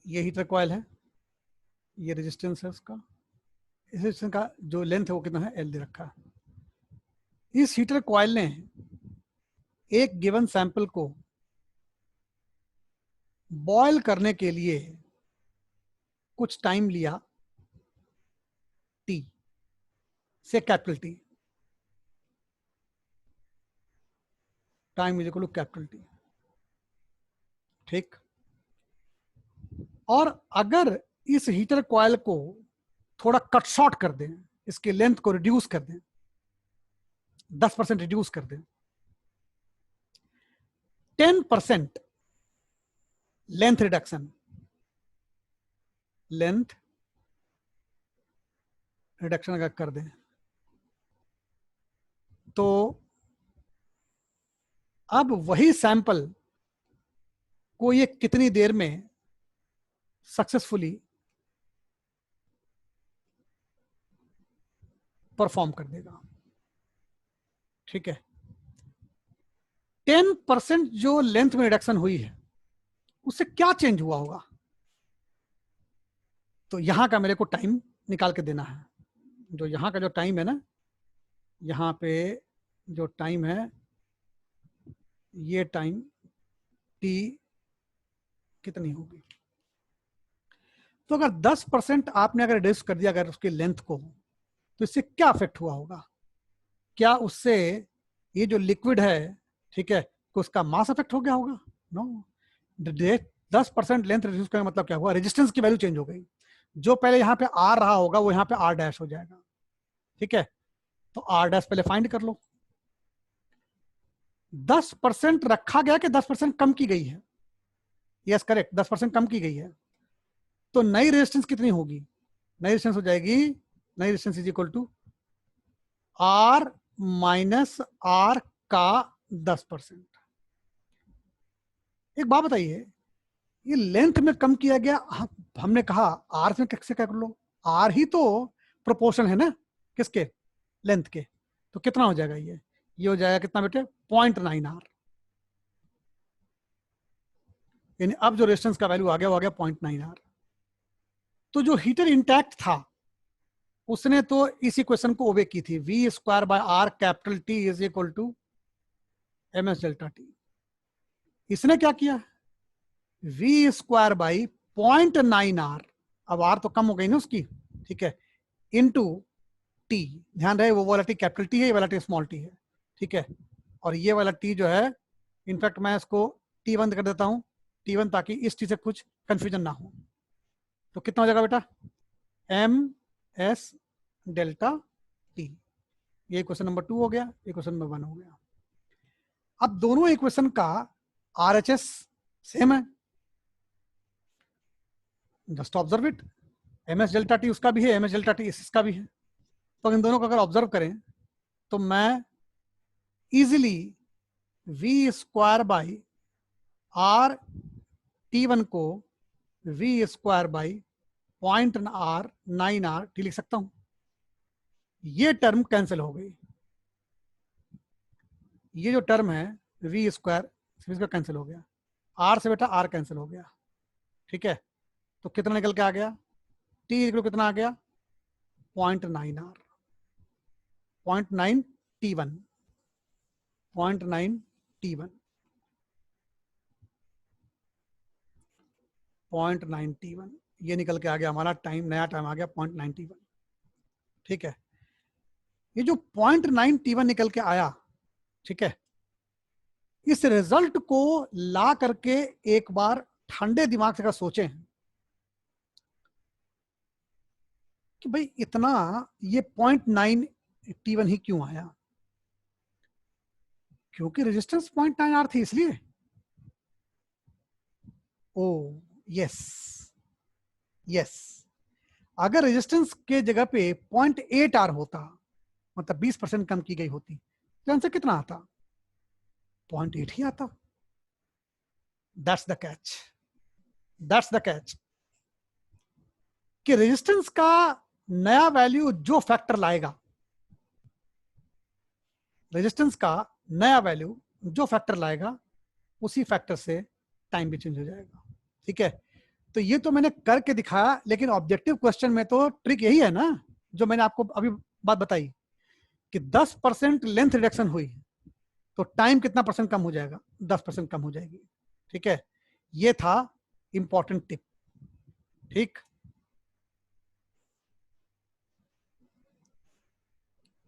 ये हीटर कॉइल है, ये रेजिस्टेंस है उसका, इस रेजिस्टेंस का जो लेंथ है वो कितना है, L दे रखा है। इस हीटर कॉइल ने एक गिवन सैंपल को बॉयल करने के लिए कुछ टाइम लिया T से, capital T, time is equal to capital T। ठीक, और अगर इस हीटर कॉइल को थोड़ा कट शॉर्ट कर दें, इसकी लेंथ को रिड्यूस कर दें, 10% रिड्यूस कर दें, 10% लेंथ रिडक्शन, लेंथ रिडक्शन अगर कर दें तो अब वही सैंपल को ये कितनी देर में सक्सेसफुली परफॉर्म कर देगा। ठीक है, 10% जो लेंथ में रिडक्शन हुई है उससे क्या चेंज हुआ होगा, तो यहां का मेरे को टाइम निकाल के देना है। जो यहां का जो टाइम है ना, यहां पे जो टाइम है, ये टाइम टी कितनी होगी, तो अगर 10% आपने अगर रिड्यूस कर दिया अगर उसकी लेंथ को, तो इससे क्या इफेक्ट हुआ होगा? क्या उससे ये जो लिक्विड है, ठीक है, तो उसका मास इफेक्ट हो गया होगा? नो। 10% लेंथ रिड्यूस करने का मतलब क्या हुआ? रेजिस्टेंस की वैल्यू चेंज हो गई। जो पहले यहाँ पे आर रहा होगा वो यहाँ पे आर डैश हो जाएगा। ठीक है, तो आर डैश पहले फाइंड कर लो। 10% रखा गया कि 10% कम की गई है? यस करेक्ट, 10% कम की गई है। तो नई रेजिस्टेंस कितनी होगी? नई रेजिस्टेंस हो जाएगी, नई resistance is equal to R minus R का 10%। एक बात बताइए, ये लेंथ में कम किया गया, हमने कहा आर में कैसे कर लो, आर ही तो प्रोपोर्शन है ना किसके? लेंथ के। तो कितना हो जाएगा ये हो जाएगा कितना बेटे? 0.9 आर। यानी अब जो रेजिस्टेंस का वैल्यू आ गया वो आ गया 0.9 आर। तो जो हीटर इंटैक्ट था उसने तो इस इक्वेशन को ओबे की थी, V square by R capital T is equal to M S delta T. इसने क्या किया? वी स्क्वायर बाई 0.9 आर, अब आर तो कम हो गई ना उसकी, ठीक है, इनटू टी। ध्यान रहे वो वाला टी कैपिटल टी है, ये वाला टी स्मॉल टी है। ठीक है, और ये वाला टी जो है, इनफैक्ट मैं इसको टी बंद कर देता हूं, टी वन, ताकि इस टी से कुछ कंफ्यूजन ना हो। तो कितना हो जाएगा बेटा? M S delta T. ये क्वेश्चन नंबर 2 हो गया, ये क्वेश्चन नंबर 1 हो गया। अब दोनों इक्वेशन का आरएचएस सेम है, just observe it. M S delta T उसका भी है, एम एस डेल्टा टी इसका भी है। तो इन दोनों को अगर ऑब्जर्व करें तो मैं easily V square by R T one को V square by 0.9 R T लिख सकता हूं। ये टर्म कैंसिल हो गई, ये जो टर्म है वी स्क्वायर इसका कैंसिल हो गया, आर से बेटा आर कैंसिल हो गया। ठीक है, तो कितना निकल के आ गया? टी कितना आ गया? 0.9 R, 0.9 T one, 0.9 T one, 0.9 T one. ये निकल के आ गया हमारा टाइम, नया टाइम आ गया 0.9 टी वन। ठीक है, ये जो 0.9 टी वन निकल के आया, ठीक है, इस रिजल्ट को ला करके एक बार ठंडे दिमाग से सोचें कि भाई इतना ये 0.9 T1 ही क्यों आया? क्योंकि रेजिस्टेंस 0.9 आर थी इसलिए। ओ यस यस, अगर रेजिस्टेंस के जगह पे 0.8 आर होता, मतलब 20% कम की गई होती, तो आंसर कितना आता? 0.8 ही आता। That's the catch, that's the catch कि रेजिस्टेंस का नया वैल्यू जो फैक्टर लाएगा, रेजिस्टेंस का नया वैल्यू जो फैक्टर लाएगा, उसी फैक्टर से टाइम भी चेंज हो जाएगा। ठीक है, तो ये तो मैंने करके दिखाया, लेकिन ऑब्जेक्टिव क्वेश्चन में तो ट्रिक यही है ना, जो मैंने आपको अभी बात बताई कि 10% लेंथ रिडक्शन हुई तो टाइम कितना परसेंट कम हो जाएगा? 10% कम हो जाएगी। ठीक है, ये था इंपॉर्टेंट टिप। ठीक,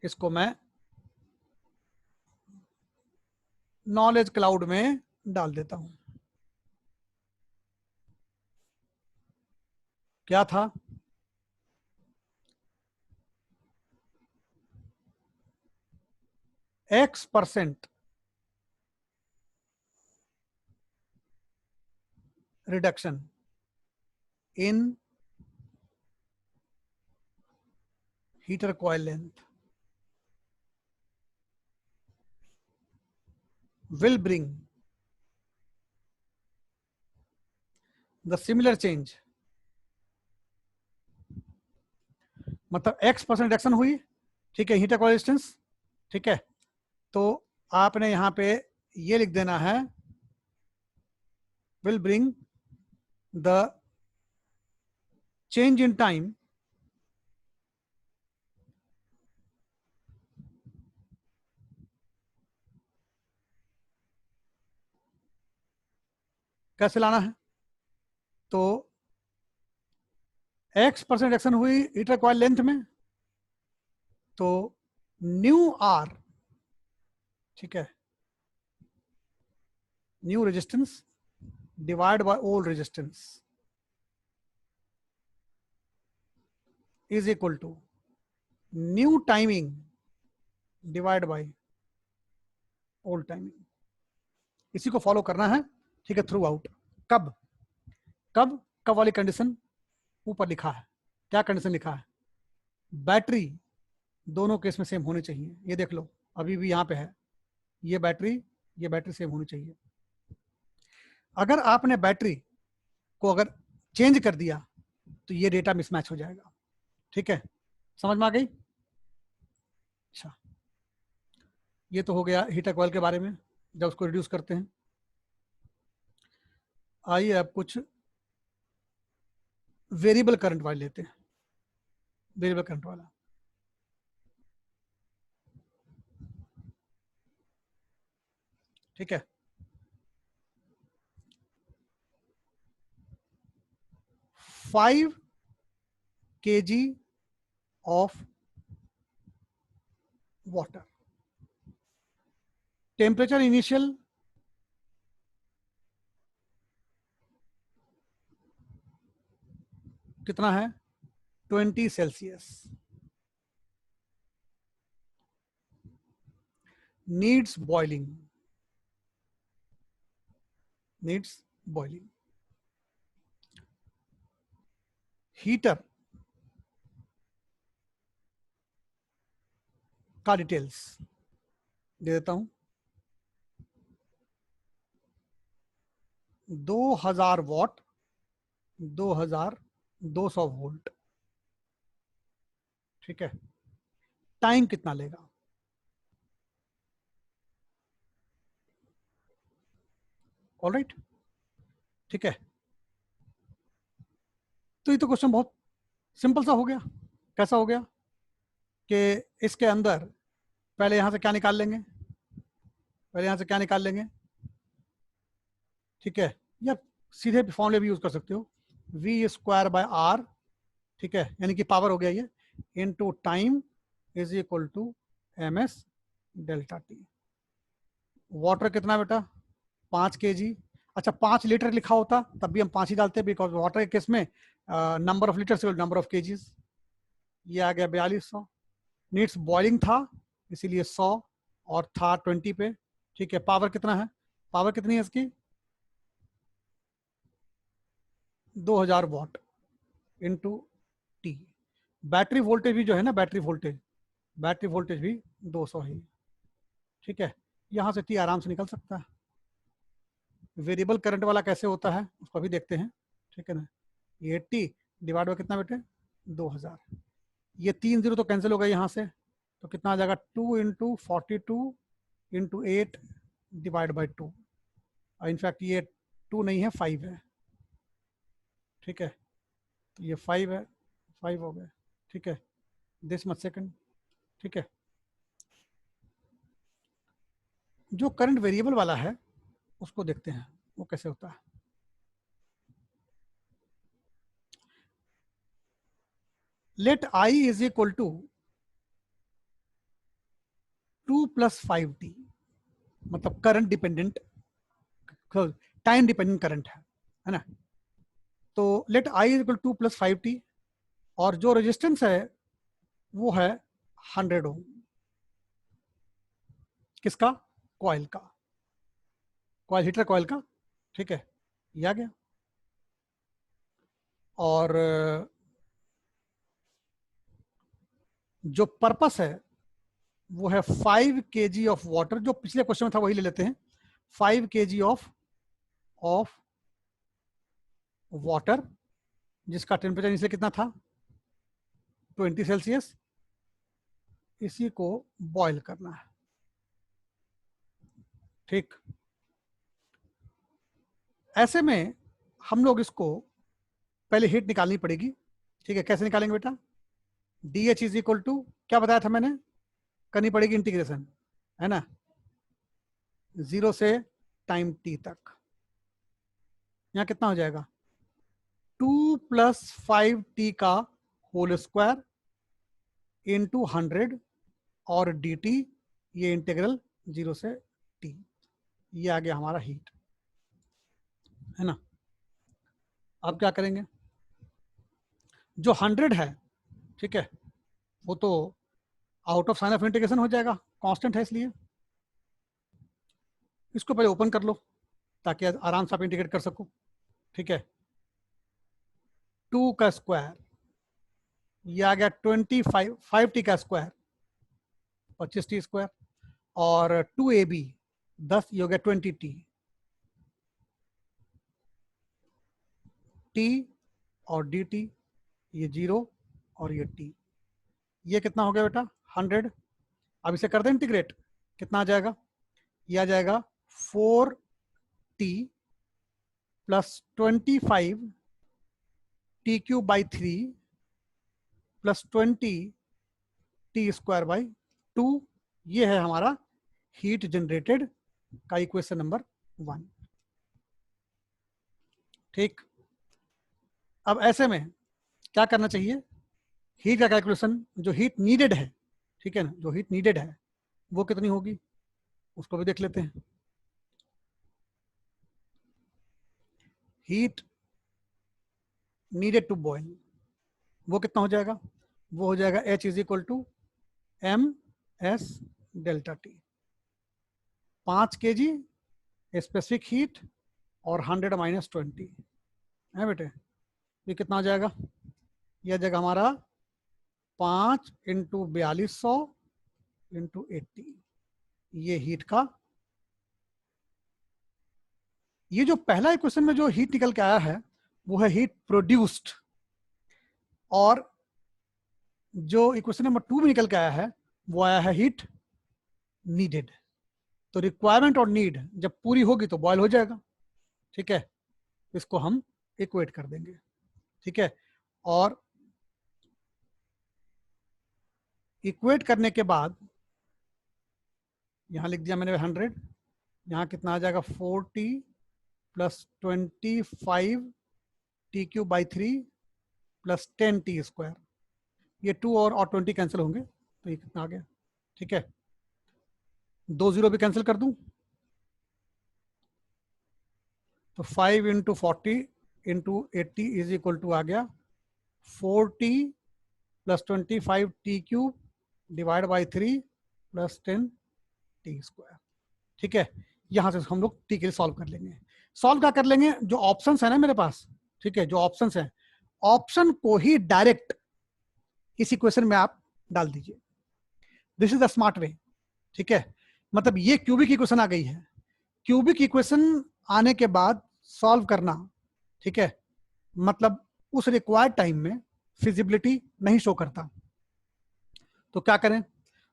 इसको मैं नॉलेज क्लाउड में डाल देता हूं। क्या था? X% reduction in heater coil length will bring the similar change, मतलब X% रिडक्शन हुई, ठीक है, हीटर कॉइल रेजिस्टेंस, ठीक है, तो आपने यहां पे ये लिख देना है will bring the change in time कैसे लाना है, तो X% रिडक्शन हुई हीटर कॉइल लेंथ में, तो न्यू आर, ठीक है, new resistance divide by old resistance is equal to new timing divide by old timing. इसी को फॉलो करना है, ठीक है, थ्रू आउट। कब कब कब वाली कंडीशन ऊपर लिखा है, क्या कंडीशन लिखा है, बैटरी दोनों केस में सेम होनी चाहिए। ये देख लो, अभी भी यहाँ पे है, ये बैटरी सेम होनी चाहिए। अगर आपने बैटरी को अगर चेंज कर दिया तो ये डेटा मिसमैच हो जाएगा, ठीक है, समझ में आ गई? अच्छा, ये तो हो गया हीटर कॉइल के बारे में, जब उसको रिड्यूस करते हैं। आइए अब कुछ वेरिएबल करंट वाले लेते हैं, वेरिएबल करंट वाला। ठीक है, 5 kg of water, temperature initial कितना है, 20 सेल्सियस, needs boiling, हीटर का डिटेल्स दे देता हूं, 2000 वॉट, 2200 वोल्ट, ठीक है, टाइम कितना लेगा, ऑलराइट, ठीक है। तो ये तो क्वेश्चन बहुत सिंपल सा हो गया। कैसा हो गया कि इसके अंदर पहले यहां से क्या निकाल लेंगे, ठीक है, या सीधे फॉर्मूले भी यूज कर सकते हो, v² बाय r, ठीक है, यानी कि पावर हो गया ये, into time is equal to ms delta T. Water कितना बेटा, 5 kg। अच्छा, 5 लीटर लिखा होता तब भी हम 5 ही डालते, बिकॉज वाटर के केस में नंबर ऑफ लीटर से नंबर ऑफ केजीज, ये आ गया 4200। नीड्स बॉइलिंग था इसीलिए 100 और था 20 पे, ठीक है। पावर कितना है, पावर कितनी है इसकी, 2000 what into T. Battery voltage भी जो है ना, बैटरी वोल्टेज भी 200 ही, ठीक है। यहां से टी आराम से निकल सकता है। वेरिएबल करंट वाला कैसे होता है उसको भी देखते हैं, ठीक है ना। ये 80 डिवाइड बाय कितना बेटे, 2000। ये 3 0 तो कैंसिल हो गए यहाँ से, तो कितना आ जाएगा, 2 into 42 into 8 divide by 2। In fact ये 2 नहीं है, 5 है, ठीक है, ये 5 है, 5 हो गए, ठीक है, दिस मच सेकंड, ठीक है। जो करंट वेरिएबल वाला है उसको देखते हैं वो कैसे होता है। Let I is equal to 2 + 5t, मतलब current dependent, time dependent current है ना। तो late I is equal 2 + 5t, और जो रेजिस्टेंस है वो है 100 ओम, किसका? कॉइल का, कॉइल हीटर कॉइल का, ठीक है, ये आ गया। और जो पर्पस है वो है 5 kg ऑफ वाटर, जो पिछले क्वेश्चन में था वही ले लेते हैं। 5 kg ऑफ वाटर, जिसका टेम्परेचर नीचे कितना था, 20 सेल्सियस। इसी को बॉईल करना है, ठीक। ऐसे में हम लोग इसको पहले हीट निकालनी पड़ेगी, ठीक है। कैसे निकालेंगे बेटा? D H is equal to, क्या बताया था मैंने, करनी पड़ेगी इंटीग्रेशन, है ना, 0 से टाइम टी तक। यहाँ कितना हो जाएगा, 2 + 5t का होल स्क्वायर इंटू 100 और dt, ये इंटीग्रल 0 से t, ये आ गया हमारा हीट, है ना। अब क्या करेंगे, जो 100 है, ठीक है, वो तो out of sine of integration हो जाएगा, कांस्टेंट है इसलिए। इसको पहले ओपन कर लो ताकि आराम से आप इंटीग्रेट कर सको, ठीक है। 2 का स्क्वायर, ये आ गया 25, 5t का स्क्वायर 25t स्क्वायर, और 2ab 10, ये हो गया 20t, t और dt ये 0 और ये t, ये कितना हो गया बेटा 100। अब इसे कर दें इंटीग्रेट, कितना आ जाएगा, ये आ जाएगा 4t + 25 t³ by 3 + 20 t² by 2, ये है हमारा हीट जनरेटेड का इक्वेशन नंबर 1, ठीक। अब ऐसे में क्या करना चाहिए, हीट का कैलकुलेशन, जो हीट नीडेड है, ठीक है ना, जो हीट नीडेड है वो कितनी होगी, उसको भी देख लेते हैं। हीट नीडेड टू बॉयल, वो कितना हो जाएगा, वो हो जाएगा H is equal to MS delta T, 5 kg specific heat और 100 - 20 है बेटे। ये कितना हो जाएगा, यह जाएगा हमारा 5 × 4200 × 80, ये हीट का, ये जो पहला इक्वेशन में जो हीट निकल के आया है वो है हीट प्रोड्यूस्ड, और जो इक्वेशन नंबर 2 में निकल के आया है वो आया है हीट नीडेड। तो रिक्वायरमेंट और नीड जब पूरी होगी तो बॉयल हो जाएगा, ठीक है। इसको हम इक्वेट कर देंगे, ठीक है। और इक्वेट करने के बाद यहां लिख दिया मैंने 100, यहाँ कितना आ जाएगा 4t + 25 t³ by 3 + 10t², ये 2 और 20 कैंसिल होंगे तो ये कितना आ गया, ठीक है। 2 0 भी कैंसिल कर दूं तो 5 × 40 × 80 इज इक्वल टू आ गया 4t + 25 t³ divide by 3 + 10t², ठीक है। यहां से हम लोग टी के लिए सॉल्व कर लेंगे। सॉल्व क्या कर लेंगे, जो ऑप्शंस है ना मेरे पास, ठीक है, जो ऑप्शंस है, ऑप्शन को ही डायरेक्ट इस इक्वेशन में आप डाल दीजिए। This is the smart way, ठीक है। मतलब ये क्यूबिक इक्वेशन आ गई है, क्यूबिक इक्वेशन आने के बाद सॉल्व करना, ठीक है, मतलब उस रिक्वायर्ड टाइम में फिजिबिलिटी नहीं शो करता। तो क्या करें,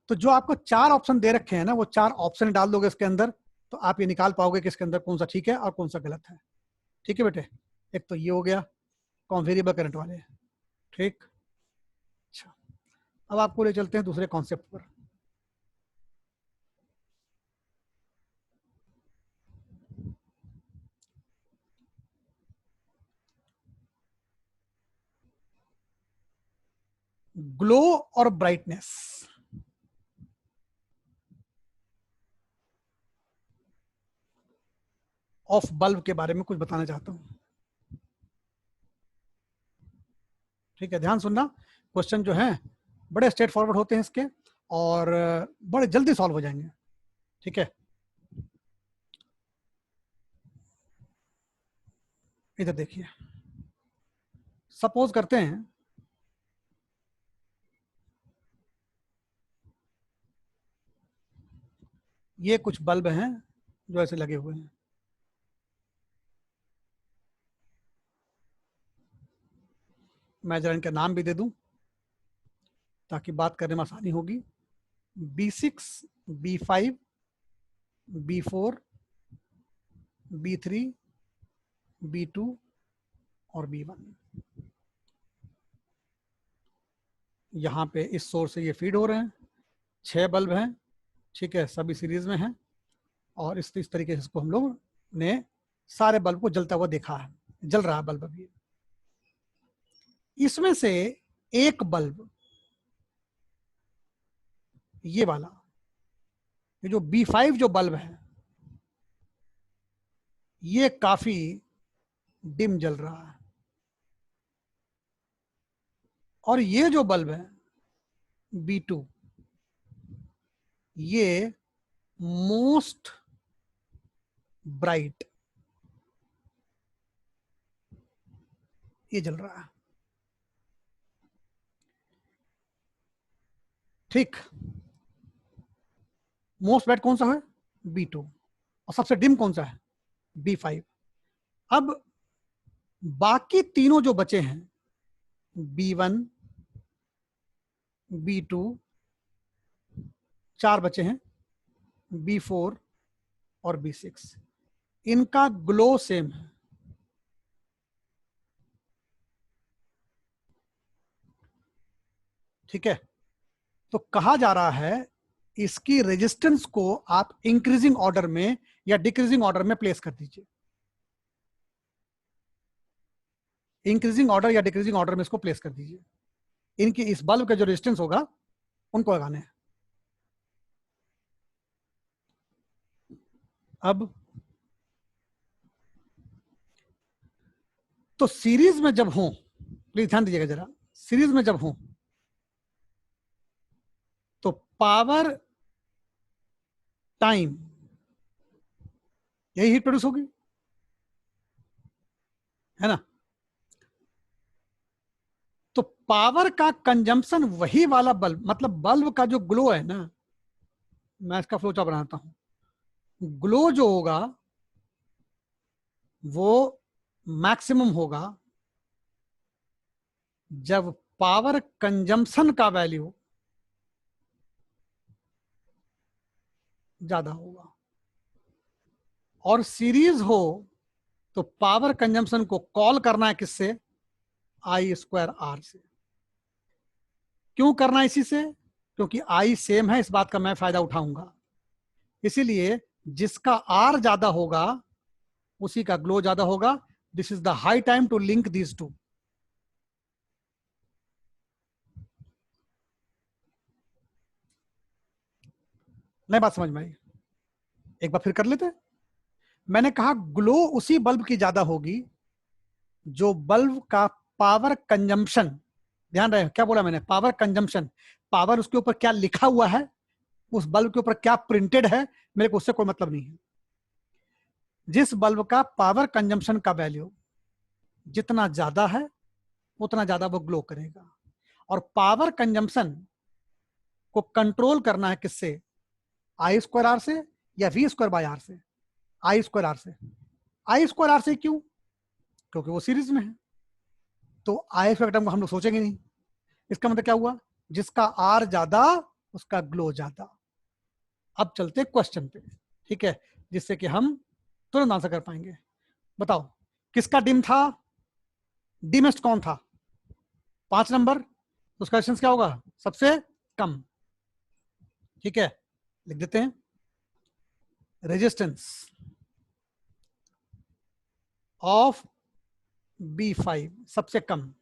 तो जो आपको 4 ऑप्शन दे रखे हैं ना, वो 4 ऑप्शन डाल दोगे इसके अंदर, तो आप ये निकाल पाओगे कि इसके अंदर कौन सा ठीक है और कौन सा गलत है, ठीक है बेटे। एक तो ये हो गया वेरिएबल करंट वाले, ठीक। अच्छा, अब आपको ले चलते हैं दूसरे कॉन्सेप्ट पर। ग्लो और ब्राइटनेस ऑफ बल्ब के बारे में कुछ बताना चाहता हूं, ठीक है। ध्यान सुनना, क्वेश्चन जो है बड़े स्ट्रेट फॉरवर्ड होते हैं इसके, और बड़े जल्दी सॉल्व हो जाएंगे, ठीक है, इधर देखिए, सपोज करते हैं ये कुछ बल्ब हैं जो ऐसे लगे हुए हैं, मैं जरा इनका नाम भी दे दूं ताकि बात करने में आसानी होगी। B6, B5, B4, B3, B2 और B1। यहाँ पे इस सोर्स से ये फीड हो रहे हैं, 6 बल्ब हैं, ठीक है, सभी सीरीज में हैं, और इस तरीके से इसको हम लोग ने सारे बल्ब को जलता हुआ देखा है, जल रहा है बल्ब अभी। इसमें से एक बल्ब, ये वाला, ये जो B5 जो बल्ब है, ये काफी डिम जल रहा है, और ये जो बल्ब है B2, ये मोस्ट ब्राइट, ये जल रहा है। ठीक, मोस्ट ब्राइट कौन सा है? B2, और सबसे डिम कौन सा है? B5। अब बाकी तीनों जो बचे हैं, B1, B2, 4 बचे हैं, B4 और B6, इनका ग्लो सेम है। ठीक है, तो कहा जा रहा है इसकी रेजिस्टेंस को आप इंक्रीजिंग ऑर्डर में या डिक्रीजिंग ऑर्डर में प्लेस कर दीजिए। इंक्रीजिंग ऑर्डर या डिक्रीजिंग ऑर्डर में इसको प्लेस कर दीजिए। इनकी इस बल्ब का जो रेजिस्टेंस होगा उनको लगाने हैं। अब तो सीरीज में जब हो, प्लीज ध्यान दीजिएगा जरा, सीरीज में जब हो तो पावर टाइम यही हीट प्रोड्यूस होगी, है ना? तो पावर का कंजम्पशन वही वाला बल्ब, मतलब बल्ब का जो ग्लो है ना, मैं इसका फ्लो चार्ट बनाता हूं। ग्लो जो होगा वो मैक्सिमम होगा जब पावर कंजम्पशन का वैल्यू ज्यादा होगा, और सीरीज हो तो पावर कंजम्पशन को कॉल करना है किससे? I²R से। क्यों करना है इसी से? क्योंकि I सेम है, इस बात का मैं फायदा उठाऊंगा। इसीलिए जिसका R ज्यादा होगा उसी का ग्लो ज्यादा होगा। This is the high time to link these two. नई बात समझ में आई? एक बार फिर कर लेते हैं। मैंने कहा ग्लो उसी बल्ब की ज्यादा होगी जो बल्ब का पावर कंजम्पशन, ध्यान रहे क्या बोला मैंने? Power consumption. पावर उसके ऊपर क्या लिखा हुआ है, उस बल्ब के ऊपर क्या प्रिंटेड है, मेरे को उससे कोई मतलब नहीं है। जिस बल्ब का पावर कंजम्पशन का वैल्यू जितना ज्यादा है उतना ज्यादा वो ग्लो करेगा। और पावर कंजम्पशन को कंट्रोल करना है किससे? I²R से या V²/R से? I²R से। I²R से क्यों? क्योंकि वो सीरीज में है, तो I फैक्टर को हम लोग सोचेंगे नहीं। इसका मतलब क्या हुआ? जिसका R ज्यादा उसका ग्लो ज्यादा। अब चलते क्वेश्चन पे, ठीक है, जिससे कि हम तुरंत आंसर कर पाएंगे। बताओ किसका डिम था? डिमेस्ट कौन था? 5 नंबर। उसका रेजिस्टेंस क्या होगा? सबसे कम। ठीक है, लिख देते हैं रेजिस्टेंस ऑफ B5 सबसे कम।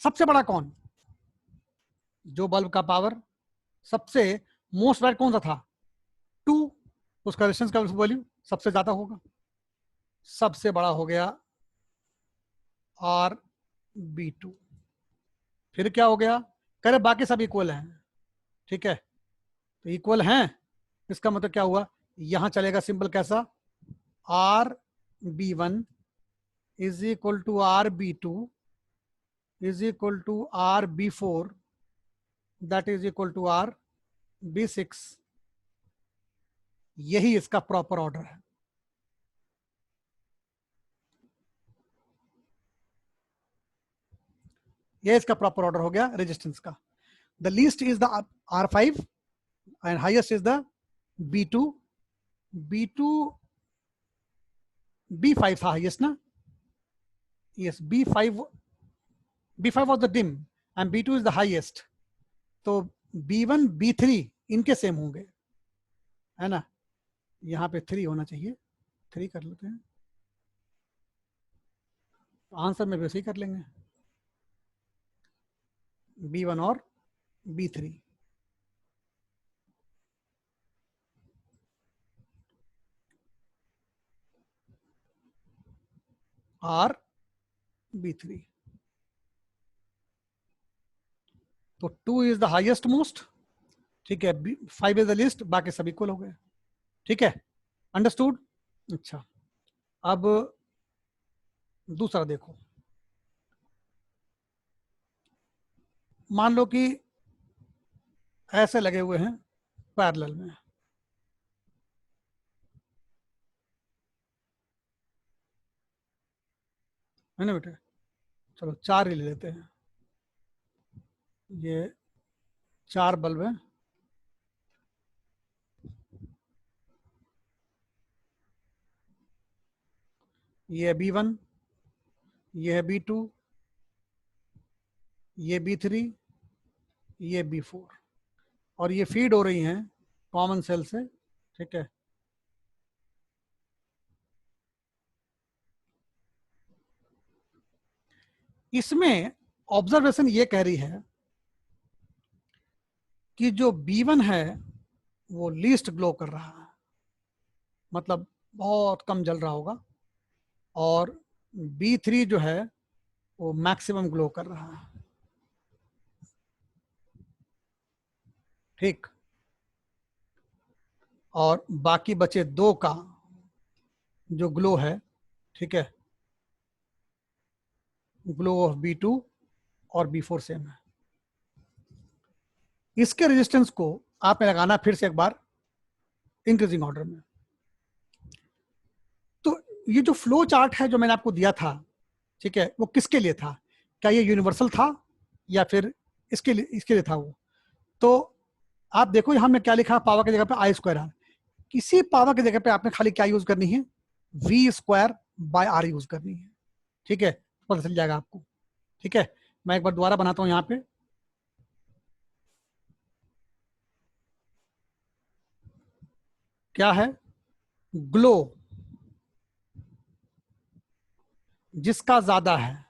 सबसे बड़ा कौन? जो बल्ब का पावर सबसे मोस्ट ब्राइट कौन सा था? 2। उसका रेजिस्टेंस का वैल्यू सबसे ज्यादा होगा, सबसे बड़ा हो गया RB2। फिर क्या हो गया? करे बाकी सब इक्वल हैं, ठीक है, तो इक्वल हैं इसका मतलब क्या हुआ, यहां चलेगा सिंबल कैसा, R B one is equal to R B two is equal to R B four that is equal to R B six. यही इसका प्रॉपर ऑर्डर है। यह इसका प्रॉपर ऑर्डर हो गया रेजिस्टेंस का। The least is the R5 and highest is the B2। B2 B5 था highest ना, yes B5 was the dim and B2 is the highest। तो B1 B3 इनके सेम होंगे, है ना, यहाँ पे 3 होना चाहिए, 3 कर लेते हैं, आंसर में वैसे ही कर लेंगे, B1 और B3। R B3, तो 2 इज द हाईएस्ट मोस्ट, ठीक है, 5 इज द लिस्ट, बाकी सब इक्वल हो गए, ठीक है, अंडरस्टूड। अच्छा, अब दूसरा देखो, मान लो कि ऐसे लगे हुए हैं पैरेलल में, है ना बेटे, चलो 4 ही ले लेते हैं, ये 4 बल्ब है, ये है B1, ये है B2, ये B3, ये B4, और ये फीड हो रही हैं कॉमन सेल से, ठीक है। इसमें ऑब्जर्वेशन ये कह रही है कि जो B1 है वो लीस्ट ग्लो कर रहा है, मतलब बहुत कम जल रहा होगा, और B3 जो है वो मैक्सिमम ग्लो कर रहा है, ठीक, और बाकी बचे 2 का जो ग्लो है, ठीक है, ग्लो ऑफ B2 और B4 सेम है। इसके रेजिस्टेंस को आपने लगाना फिर से एक बार इंक्रीजिंग ऑर्डर में। तो ये जो फ्लो चार्ट है जो मैंने आपको दिया था, ठीक है, वो किसके लिए था, क्या ये यूनिवर्सल था या फिर इसके लिए था वो। तो आप देखो यहां हमने क्या लिखा, पावर की जगह पे आई स्क्वायर आर, किसी पावर की जगह पे आपने खाली क्या यूज करनी है, V square by R use करनी है, ठीक है, पता चल जाएगा आपको, ठीक है। मैं एक बार दोबारा बनाता हूं, यहाँ पे क्या है, ग्लो जिसका ज्यादा है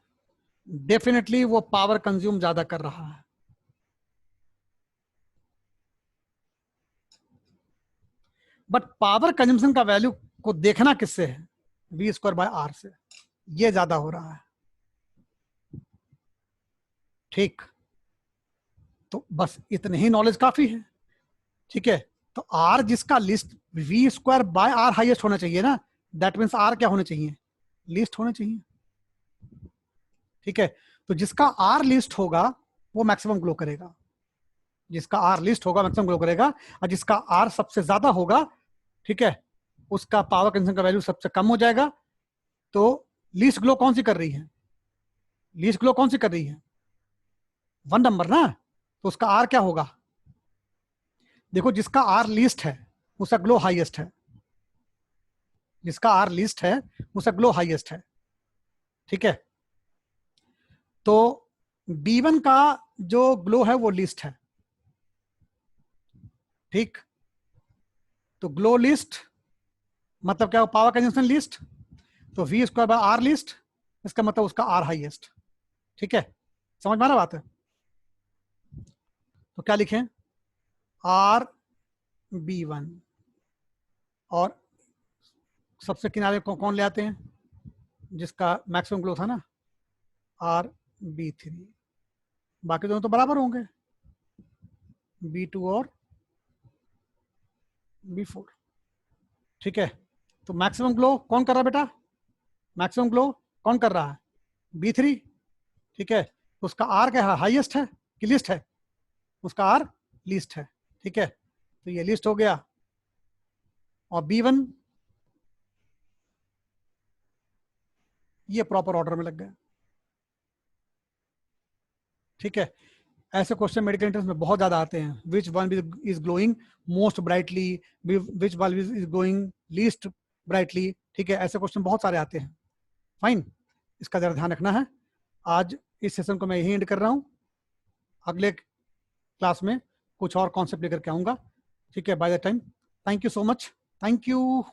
डेफिनेटली वो पावर कंज्यूम ज्यादा कर रहा है, बट पावर कंजम्पशन का वैल्यू को देखना किससे है, वी स्क्वायर बाय आर से, ये ज्यादा हो रहा है, ठीक। तो बस इतने ही नॉलेज काफी है, ठीक है। तो आर जिसका list V square by R highest होना चाहिए ना, दैट मीन्स आर क्या होना चाहिए, लिस्ट होना चाहिए, ठीक है। तो जिसका आर लिस्ट होगा वो मैक्सिमम ग्लो करेगा, जिसका आर लिस्ट होगा मैक्सिमम ग्लो करेगा, और जिसका आर सबसे ज्यादा होगा, ठीक है, उसका पावर कंजम्पशन का वैल्यू सबसे कम हो जाएगा। तो लीस्ट ग्लो कौन सी कर रही है, लीस्ट ग्लो कौन सी कर रही है, 1 नंबर ना, तो उसका आर क्या होगा, देखो जिसका आर लिस्ट है उसका ग्लो हाईएस्ट है, जिसका आर लिस्ट है उसका ग्लो हाईएस्ट है, ठीक है। तो B1 का जो ग्लो है वो लिस्ट है, ठीक। तो ग्लो लिस्ट मतलब क्या, पावर कंजम्पशन लिस्ट, तो V square by R list, इसका मतलब उसका आर हाईएस्ट, ठीक है, समझ में आ रहा बात है। तो क्या लिखें, आर B1, और सबसे किनारे कौन ले आते हैं, जिसका मैक्सिमम ग्लो था ना, आर B3, बाकी दोनों तो बराबर होंगे, B2 और B4, ठीक है। तो मैक्सिमम ग्लो कौन कर रहा है बेटा? मैक्सिमम ग्लो कौन कर रहा है? B3, ठीक है। तो उसका आर क्या है, हाईएस्ट है कि लिस्ट है? उसका आर लिस्ट है, ठीक है। तो ये लिस्ट हो गया। और B1 ये प्रॉपर ऑर्डर में लग गया, ठीक है। ऐसे क्वेश्चन मेडिकल एंट्रेंस में बहुत ज्यादा आते हैं। Which one is glowing most brightly, which one is glowing least brightly, ठीक है। ऐसे क्वेश्चन बहुत सारे आते हैं। फाइन, इसका जरा ध्यान रखना है। आज इस सेशन को मैं यही एंड कर रहा हूँ। अगले क्लास में कुछ और कॉन्सेप्ट लेकर के आऊंगा, ठीक है। By the time, thank you so much, thank you.